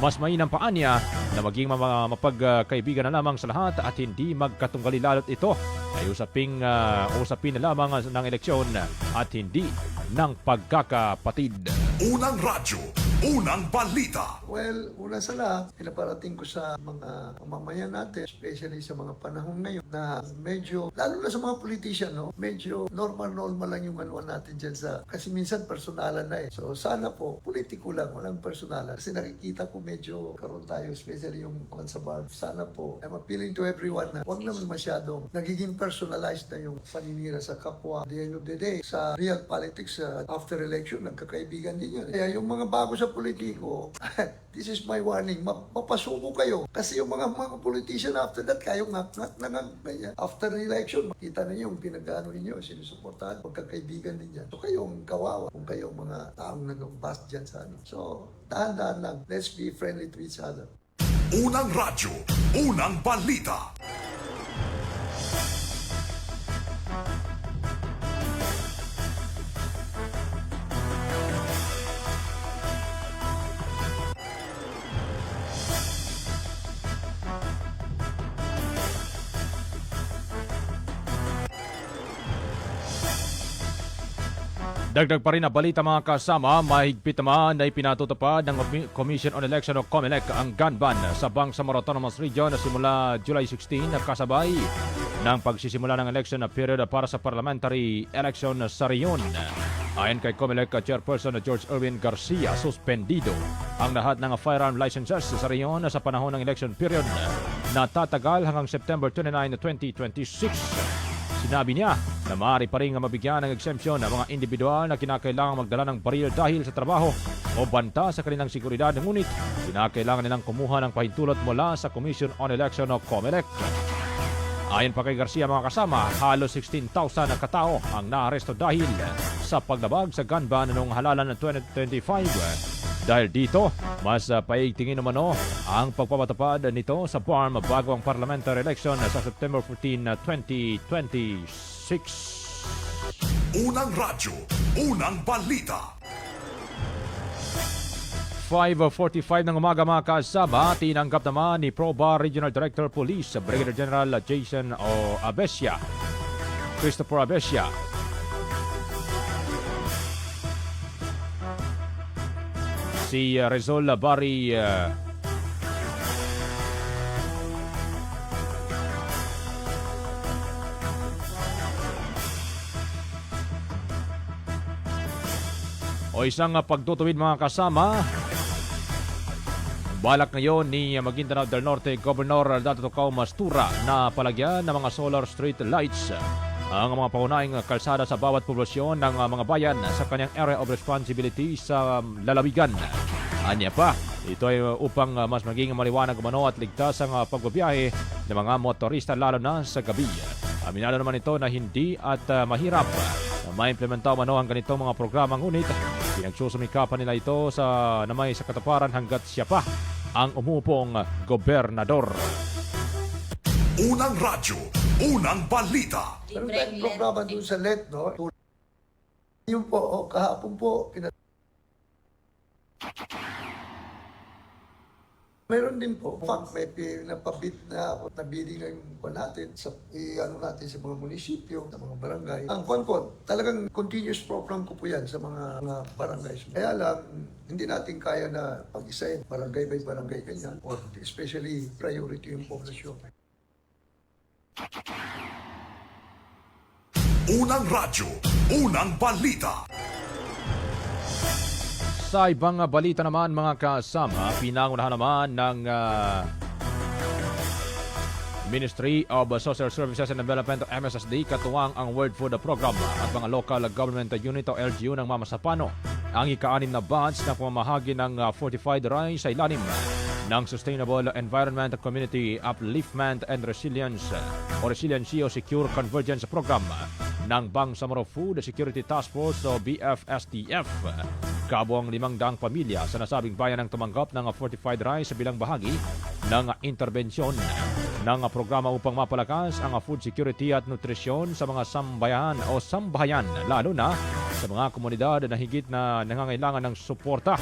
Mas mainam pa niya na maging mapagkaibigan na lamang sa lahat at hindi magkatunggali lalo't ito ay usapin na lamang ng eleksyon at hindi ng pagkakapatid. Unang radyo, unang balita. Well, una sa lahat, pinaparating ko sa mga mamamayan natin, especially sa mga panahon ngayon na medyo, lalo na sa mga politician, medyo normal lang yung natin dyan kasi minsan personalan na eh. So sana po, politiko lang, walang personalan. Kasi nakikita ko medyo karoon tayo, especially yung sa bar. Sana po, I'm appealing to everyone na huwag naman masyadong nagiging personalized na yung paninira sa kapwa. At the end of the day, sa real politics, after election, nagkakaibigan din yun. Kaya yung mga bago sa politiko, this is my warning, mapasuko kayo. Kasi yung mga politician after that, kayo ngat na ganyan. After the election, makita na yung pinag-ano ninyo, sinusuportahan, pagkakaibigan din dyan. So kayong kawawa, kung kayong mga taong nag-bust dyan sa ano. So, dahan-dahan lang. Let's be friendly to each other. Unang radyo, unang balita. Dagdag pa rin na balita mga kasama, mahigpit naman na ipinatutupad ng Commission on Election o COMELEC ang gun ban sa Bangsamoro Autonomous Region na simula July 16 na kasabay ng pagsisimula ng election na period para sa parliamentary election sa reyon. Ayon kay COMELEC Chairperson George Erwin Garcia, suspendido ang lahat ng firearm licenses sa reyon sa panahon ng election period na tatagal hanggang September 29, 2026. Sinabi niya na maaari pa rin mabigyan ng exemption ng mga individual na kinakailangang magdala ng baril dahil sa trabaho o banta sa kanilang seguridad, ngunit kinakailangan nilang kumuha ng pahintulot mula sa Commission on Election o COMELEC. Ayon pa kay Garcia mga kasama, halos 16,000 na katao ang naaresto dahil sa paglabag sa gun ban noong halalan ng 2025. Dahil dito, mas paigtingin naman ang pagpapatupad nito sa BARM bago ang parliamentary election sa September 14, 2026. Unang radyo, unang balita. 5:45 ng umaga mga kasama, tinanggap naman ni PROBA Regional Director Police Brigadier General Jason Christopher Abesia si Rizal Barry o isang pagtutuwid mga kasama. Balak ngayon ni Maguindanao del Norte Governor Dado Mastura na palagyan ng mga solar street lights ang mga paunahing kalsada sa bawat poblasyon ng mga bayan sa kanyang area of responsibility sa lalawigan. Anya pa, ito ay upang mas maging maliwanag umano at ligtas ang pagbabiyahe ng mga motorista lalo na sa gabi. Aminado naman ito na hindi at mahirap na maimplementa umano ang ganitong mga programa, ngunit pinagsusumikapan nila ito na may sa katuparan hanggat siya pa ang umupong gobernador. Unang radyo, unang balita. Pero tayong programa doon sa LED, no? Yun po, kahapon po, meron din po. In fact, may pinapabit na nabili na yung po natin sa natin sa mga munisipyo, sa mga barangay. Ang po, talagang continuous program ko po yan sa mga barangays. Kaya lang, hindi natin kaya na pag-isahin barangay by barangay ganyan, or especially priority yung poblasyon. Unang radyo, unang balita. Sa ibang balita naman mga kasama, pinangunahan naman ng Ministry of Social Services and Development o MSSD katuwang ang World Food Program at mga Local Government Unit o LGU ng Mamasapano ang ika-6 na batch na pamamahagi ng fortified rice sa ilalim ng Sustainable Environment Community Upliftment and Resiliency o Secure Convergence Program ng Bangsamoro Food Security Task Force o BFSTF. Kabuang 500 pamilya sa nasabing bayan ang tumanggap ng fortified rice bilang bahagi ng interbensyon ng programa upang mapalakas ang food security at nutrisyon sa mga sambahayan, lalo na sa mga komunidad na higit na nangangailangan ng suporta.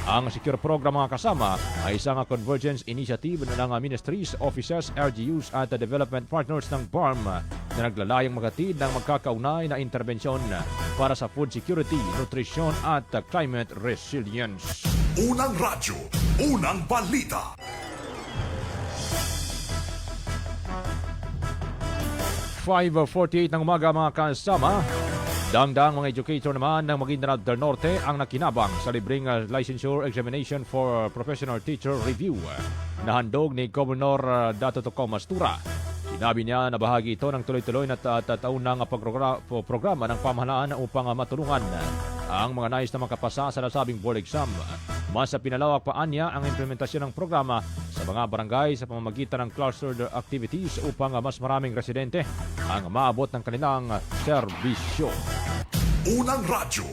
Ang Secure Program mga kasama ay isang convergence initiative ng ministries, offices, LGUs at development partners ng BARM na naglalayang magatid ng magkakaunay na interbensyon para sa food security, nutrisyon at climate resilience. Unang radyo, unang balita. .48 ng umaga mga kasama. Dangdang mga educator naman ng Maguindanao del Norte ang nakinabang sa libreng licensure examination for professional teacher review na handog ni Governor Dato Toco Mastura. Sinabi niya na bahagi ito ng tuloy-tuloy na taunang programa ng pamahalaan upang matulungan ang mga nais na makapasa sa nasabing board exam. Mas pinalawak pa niya ang implementasyon ng programa sa mga barangay sa pamamagitan ng clustered activities upang mas maraming residente ang maabot ng kanilang serbisyo. Unang radyo,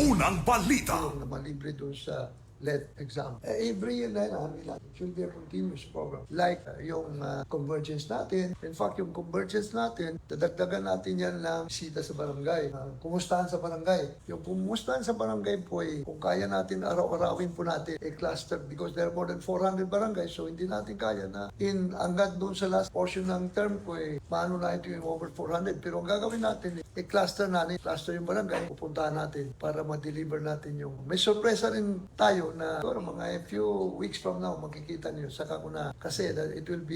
unang balita. Na malibre doon sa LED exam. Every year na namin natin. It should be a continuous program. Like yung convergence natin. In fact, yung convergence natin, dadagdagan natin yan ng sita sa barangay. Kumustahan sa barangay. Yung kumustahan sa barangay po kung kaya natin araw-arawin po natin cluster because there are more than 400 barangays. So hindi natin kaya na hanggang doon sa last portion ng term ko paano na ito yung over 400. Pero ang gagawin natin cluster natin. Cluster yung barangay. Pupuntahan natin para ma-deliver natin yung may sorpresa rin tayo na mga few weeks from now makikita niyo saka ko na kasi that it will be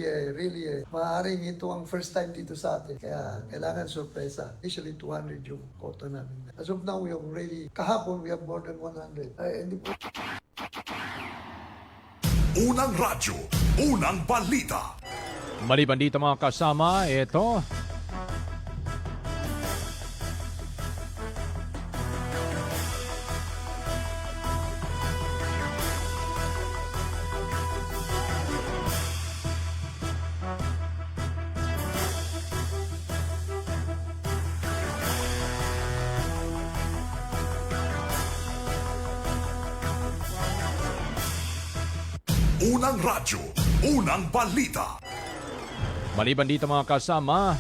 maaaring ito ang first time dito sa atin kaya kailangan sorpresa. Initially 200 yung quota namin. As of now we have already kahapon we have more than 100. Unang radyo, unang balita. Maliban dito mga kasama, ito Unang radyo, unang balita. Maliban dito mga kasama,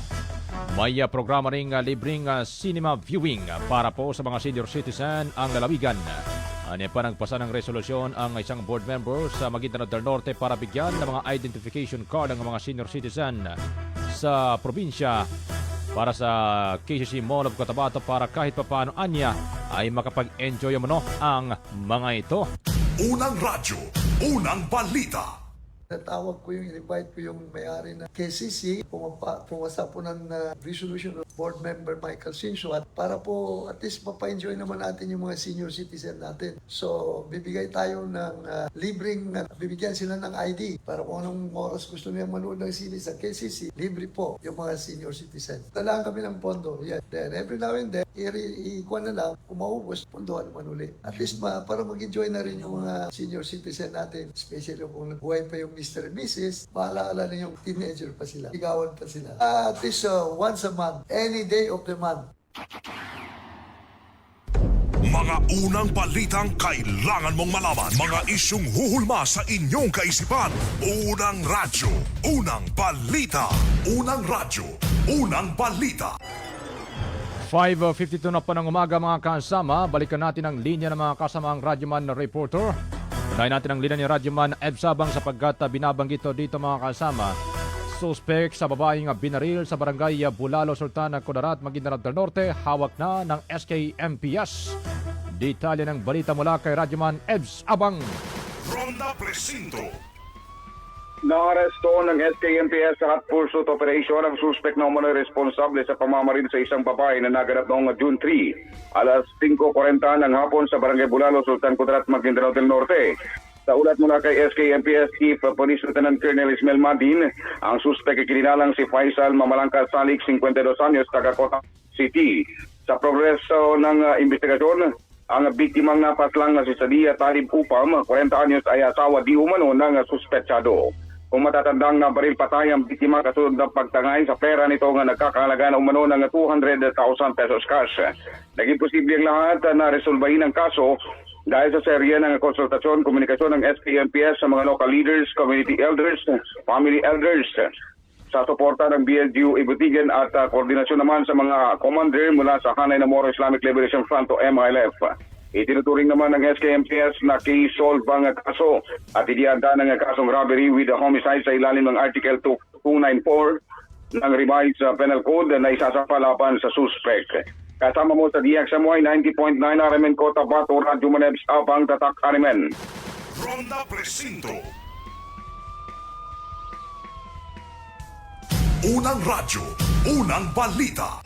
may programa ring libreng cinema viewing para po sa mga senior citizen ang lalawigan. Ano pa nagpasa ng resolusyon ang isang board member sa Maguindanao del Norte para bigyan ng mga identification card ang mga senior citizen sa probinsya para sa KCC Mall of Cotabato para kahit papaano anya ay makapag-enjoy mo ang mga ito. Unang radyo, unang balita. Natawag ko invite ko yung may-ari na KCC, pumasa po ng resolution of board member Michael Sinsuat para po at least mapa-enjoy naman natin yung mga senior citizen natin. So, bibigay tayo ng bibigyan sila ng ID para kung anong oras gusto niya manood ng sine sa KCC, libre po yung mga senior citizen. Talaan kami ng pondo. Yeah. Then, every now and then, ikuha na lang, kung maubos, pondohan naman uli. At least para mag-enjoy na rin yung mga senior citizen natin, especially kung buhay pa yung Mr. and Mrs., maalala na yung teenager pa sila. Ligawan pa sila. At least once a month, any day of the month. Mga unang balitang kailangan mong malaman. Mga isyung huhulma sa inyong kaisipan. Unang radyo, unang balita. Unang radyo, unang balita. 5:52 na po ng umaga mga kasama. Balikan natin ang linya ng mga kasamang Radyoman reporter. Unahin natin ang linya ni Radyoman Ed Sabang sapagkat binabanggit dito mga kasama. Suspect sa babaeng binaril sa barangay Bulalo, Sultan, Kudarat, Maguindanao del Norte, hawak na ng SKMPS. Detalye ng balita mula kay Radyoman Ebs Abang. Ronda Presinto. Naaresto ng SKMPS sa hot pursuit operation ang suspect na umano'y responsable sa pamamaril sa isang babae na naganap noong June 3, alas 5:40 ng hapon sa Barangay Bulalo, Sultan Kudarat, Maguindanao del Norte. Sa ulat mula kay SKMPS Chief Police Lieutenant Colonel Ismael Madin, ang suspect ay kininalang si Faisal Mamalangka Salik, 52 anyos, taga Cota City. Sa progreso ng investigasyon, ang biktimang napaslang na si Sadia Talib Upam, 40 anyos, ay asawa di umano ng suspetsado. Kung matatandang na baril patay ang biktima kasunod ng pagtangay sa pera nito nga nagkakahalaga na umano ng 200,000 pesos cash. Naging posible ang lahat na resolbahin ang kaso dahil sa serye ng konsultasyon, komunikasyon ng SKMPS sa mga local leaders, community elders, family elders, sa suporta ng BLGU Ibutigan at koordinasyon naman sa mga commander mula sa Hanay na Moro Islamic Liberation Front o MILF. Itinuturing naman ng SKMPS na case-solve ang kaso at idihanda ng kasong robbery with a homicide sa ilalim ng Article 294 ng Revised Penal Code na isasampa laban sa suspect. Kasama mo sa DXMY 90.9 RMN Kota Bato, Radyo Manebs Abang Tatak RMN. Ronda Presinto. Unang radyo, unang balita.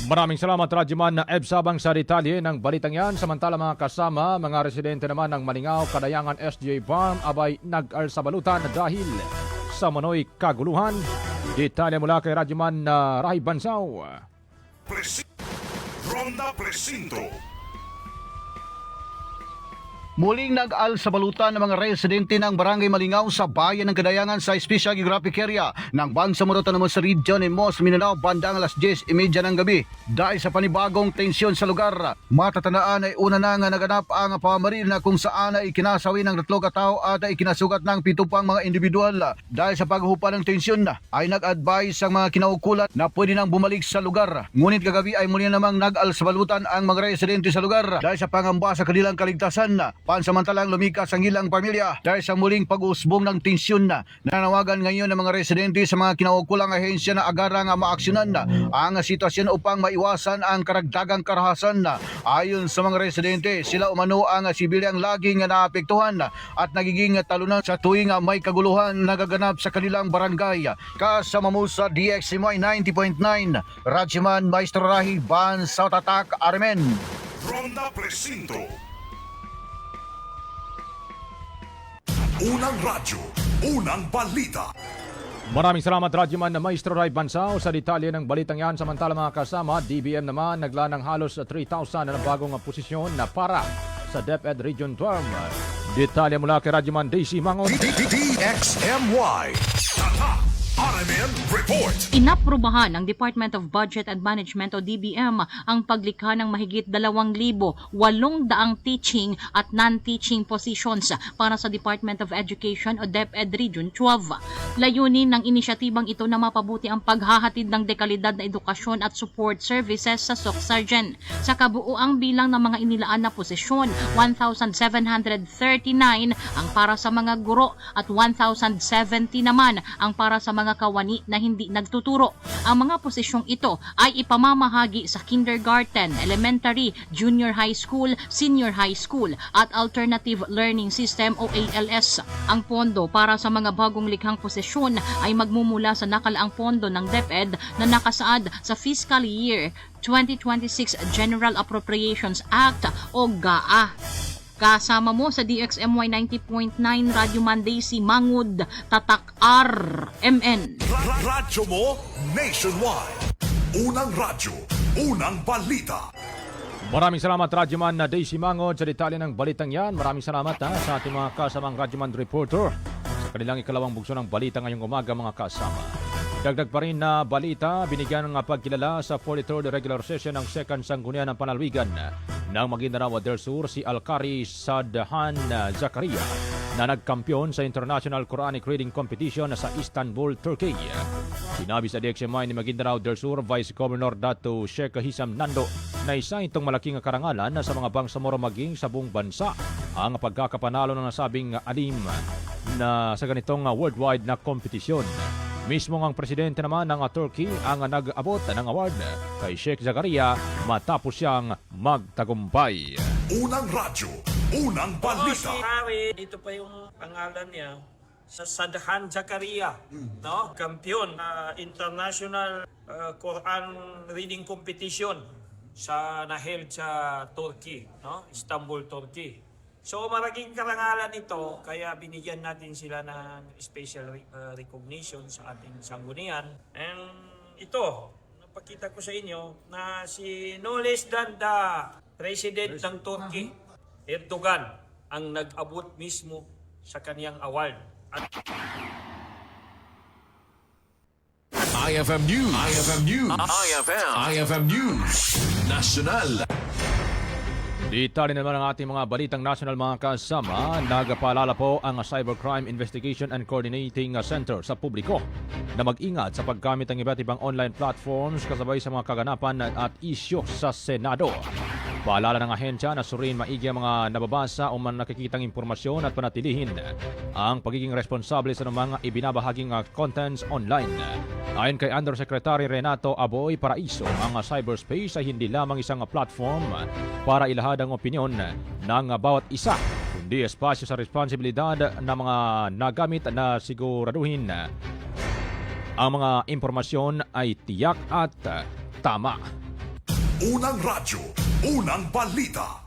Maraming salamat Radyoman na Eb Sabang sa detalye ng balitang yan. Samantala mga kasama, mga residente naman ng Malingaw, Kadayangan SDA Farm abay nag-alsabalutan dahil sa manoy kaguluhan. Detalye mula kay Radyoman na Rahi Bansaw. Ronda Presinto. Muling nag-alsabalutan ng mga residente ng Barangay Malingaw sa bayan ng Kadayangan sa Special Geographic Area ng Bangsamoro naman sa Region Mos, Mindanao bandang alas 10:30 ng gabi. Dahil sa panibagong tensyon sa lugar, matatandaan ay una na nga naganap ang pamamaril na kung saan ay kinasawi ng 3 katao at ay kinasugat ng 7 pang mga individual. Dahil sa paghupa ng tensyon ay nag-advise ang mga kinaukulan na pwede nang bumalik sa lugar. Ngunit kagabi ay muli namang nag-alsabalutan ang mga residente sa lugar dahil sa pangamba sa kanilang kaligtasan. Pansamantalang lumikas ang ilang pamilya dahil sa muling pag-usbong ng tensyon na nanawagan ngayon ng mga residente sa mga kinaukulang ahensya na agarang maaksyonan ang sitwasyon upang maiwasan ang karagdagang karahasan. Ayon sa mga residente, sila umano ang sibilyang laging naapektuhan at nagiging talunan sa tuwing may kaguluhan nagaganap sa kanilang barangay. Kasama mo sa DXMY 90.9, Radyoman Maestro Rahi Bansaw Tatak Armen. Ronda Presinto. Unang radyo, unang balita. Maraming salamat Radyoman na Maestro Ray Bansaw sa detalye ng balitang yan. Samantala mga kasama, DBM naman nagla ng halos 3,000 na bagong posisyon na para sa DepEd Region 12. Detalye mula kay Radyoman Daisy Mangon. DXMY RMN Report. Inaprubahan ng Department of Budget and Management o DBM ang paglikha ng mahigit 2,800 teaching at non-teaching positions para sa Department of Education o DepEd Region 12. Layunin ng inisyatibang ito na mapabuti ang paghahatid ng dekalidad na edukasyon at support services sa SOCSargen. Sa kabuuang bilang ng mga inilaan na posisyon, 1,739 ang para sa mga guro at 1,070 naman ang para sa mga kawani na hindi nagtuturo. Ang mga posisyong ito ay ipamamahagi sa kindergarten, elementary, junior high school, senior high school at alternative learning system o ALS. Ang pondo para sa mga bagong likhang posisyon ay magmumula sa nakalaang pondo ng DepEd na nakasaad sa fiscal year 2026 General Appropriations Act o GAA. Kasama mo sa DXMY 90.9 Radyoman Daisy Mangud, Tatak RMN. Radyo mo nationwide. Unang radyo, unang balita. Maraming salamat Radyoman na Daisy Mangod sa detalye ng balitang yan. Maraming salamat sa ating mga kasamang Radyoman reporter sa kanilang ikalawang bugso ng balita ngayong umaga mga kasama. Dagdag pa rin na balita, binigyan ng pagkilala sa 43rd regular session ng Second Sanggunian ng Panalwigan ng Maguindanao del Sur si Alkari Sadhan Zakaria na nagkampiyon sa International Quranic Reading Competition sa Istanbul, Turkey. Sinabi sa DXMI ni Maguindanao del Sur Vice Governor Dato Sheikh Hisam Nando na isa itong malaking karangalan sa mga Bangsamoro maging sa buong bansa ang pagkakapanalo ng nasabing anim na sa ganitong worldwide na kompetisyon. Mismo ang presidente naman ng Turkey ang nag-abot ng award kay Sheikh Zakaria matapos siyang magtagumpay. Unang radyo, unang balita. Dito pa yung pangalan niya. Sa Sadhan Zakaria, no? Kampiyon International Quran Reading Competition sa naheld sa Turkey, no? Istanbul, Turkey. So malaking karangalan ito, kaya binigyan natin sila ng special recognition sa ating sanggunian. And ito, napakita ko sa inyo na si no less than the President ng Turkey, Erdogan, ang nag-abot mismo sa kaniyang award. IFM News. IFM News. IFM News. National. Detalye naman ang ating mga balitang national mga kasama. Nagpaalala po ang Cybercrime Investigation and Coordinating Center sa publiko na mag-ingat sa paggamit ng iba't ibang online platforms kasabay sa mga kaganapan at isyo sa Senado. Paalala ng ahensya na suriin maigi ang mga nababasa o nakikitang impormasyon at panatilihin ang pagiging responsable sa mga ibinabahaging contents online. Ayon kay Undersecretary Renato Aboy Paraiso, ang cyberspace ay hindi lamang isang platform para ilahad ang opinyon ng bawat isa, kundi espasyo sa responsibilidad ng mga nagamit na siguraduhin ang mga impormasyon ay tiyak at tama. Unang radyo, unang balita.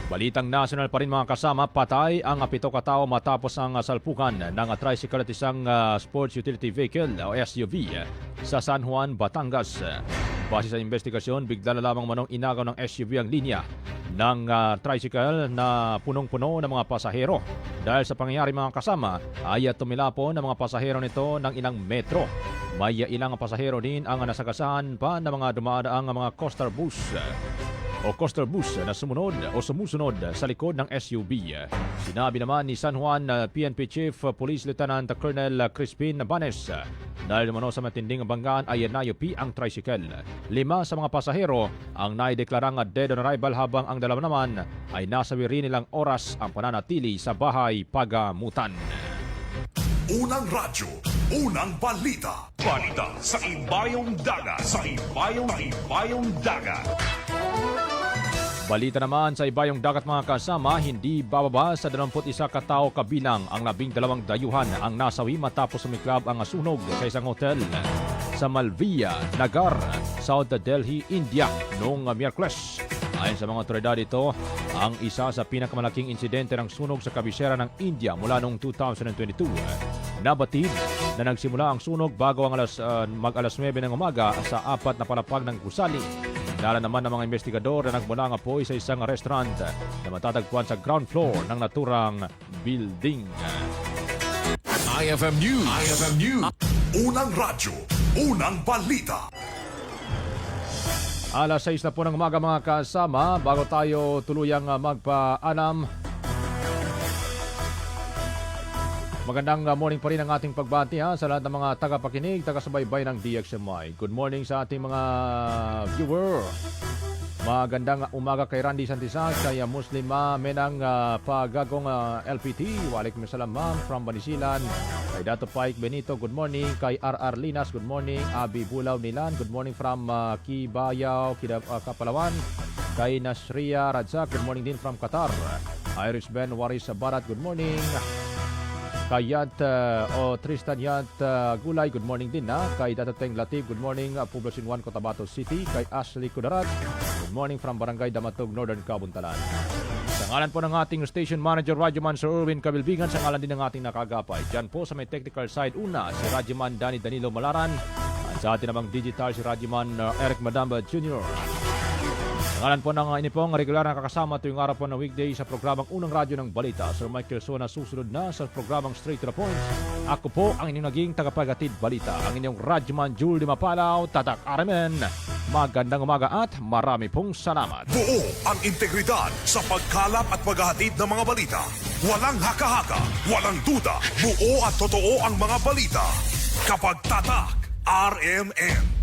Balitang national pa rin mga kasama, patay ang 7 katao matapos ang salpukan ng tricycle at isang sports utility vehicle o SUV sa San Juan, Batangas. Base sa investigasyon, bigla na lamang manong inagaw ng SUV ang linya ng tricycle na punong-puno ng mga pasahero. Dahil sa pangyayari mga kasama, ay tumilapon ng mga pasahero nito ng ilang metro. May ilang pasahero din ang nasagasahan pa ng mga dumadaang mga coaster bus na sumusunod sa likod ng SUV. Sinabi naman ni San Juan PNP Chief Police Lieutenant Colonel Crispin Banes dahil naman sa matinding banggaan ay nayupi ang tricycle. 5 sa mga pasahero ang naideklarang dead on arrival habang ang 2 naman ay nasawi rin nilang oras ang pananatili sa bahay pagamutan. Unang radyo, unang balita. Balita sa Ibayong Dagat. Balita naman sa Ibayong Dagat mga kasama, hindi bababa sa 21 katao kabilang ang 12 dayuhan ang nasawi matapos sumiklab ang sunog sa isang hotel sa Malviya, Nagar, South Delhi, India noong Miyerkules. Ayon sa mga otoridad ito, ang isa sa pinakamalaking insidente ng sunog sa kabisera ng India mula noong 2022. Nabatid na nagsimula ang sunog bago ang mag-alas 9 ng umaga sa 4 na palapag ng gusali. Dala naman ng mga investigador na nagmula nga po sa isang restaurant na matatagpuan sa ground floor ng naturang building. IFM News. Unang radyo, unang balita. Alas 6 na po ng umaga mga kasama, bago tayo tuluyang magpaalam. Magandang morning pa rin ang ating pagbati sa lahat ng mga tagapakinig, taga-subaybay ng DXMI. Good morning sa ating mga viewer. Magandang umaga kay Randy Santisac, kay Muslima Menang Pagagong LPT. Waalaikumsalam ma'am from Banisilan. Kay Dato Pike Benito, good morning. Kay RR Linas, good morning. Abi Bulaw Nilan, good morning from Kibayaw, Kapalawan. Kay Nasria Radzak, good morning din from Qatar. Irish Ben Waris Barat, good morning. Kay Yat Tristan Yat Gulay, good morning din na. Kay Datateng Latif, good morning. Poblacion 1, Cotabato City. Kay Ashley Kudarat, good morning from Barangay Damatog, Northern Kabuntalan. Sa ngalan po ng ating station manager, Radyoman Sir Erwin Cabilbigan, sa ngalan din ng ating nakagapay. Diyan po sa may technical side, una si Radyoman Danilo Malaran. At sa atin namang digital si Radyoman Eric Madamba Jr. Ngalan po ng inipong regular na kakasama tuwing araw po ng weekday sa programang Unang Radyo ng Balita. Sir Michael Sona, susunod na sa programang Straight to the Point. Ako po ang inyong naging tagapagatid balita, ang inyong Radyoman Jules Mapalaw, Tatak Aramen. Magandang umaga at marami pong salamat. Buo ang integridad sa pagkalap at paghahatid ng mga balita. Walang haka-haka, walang duda, buo at totoo ang mga balita. Kapag Tatak RMN.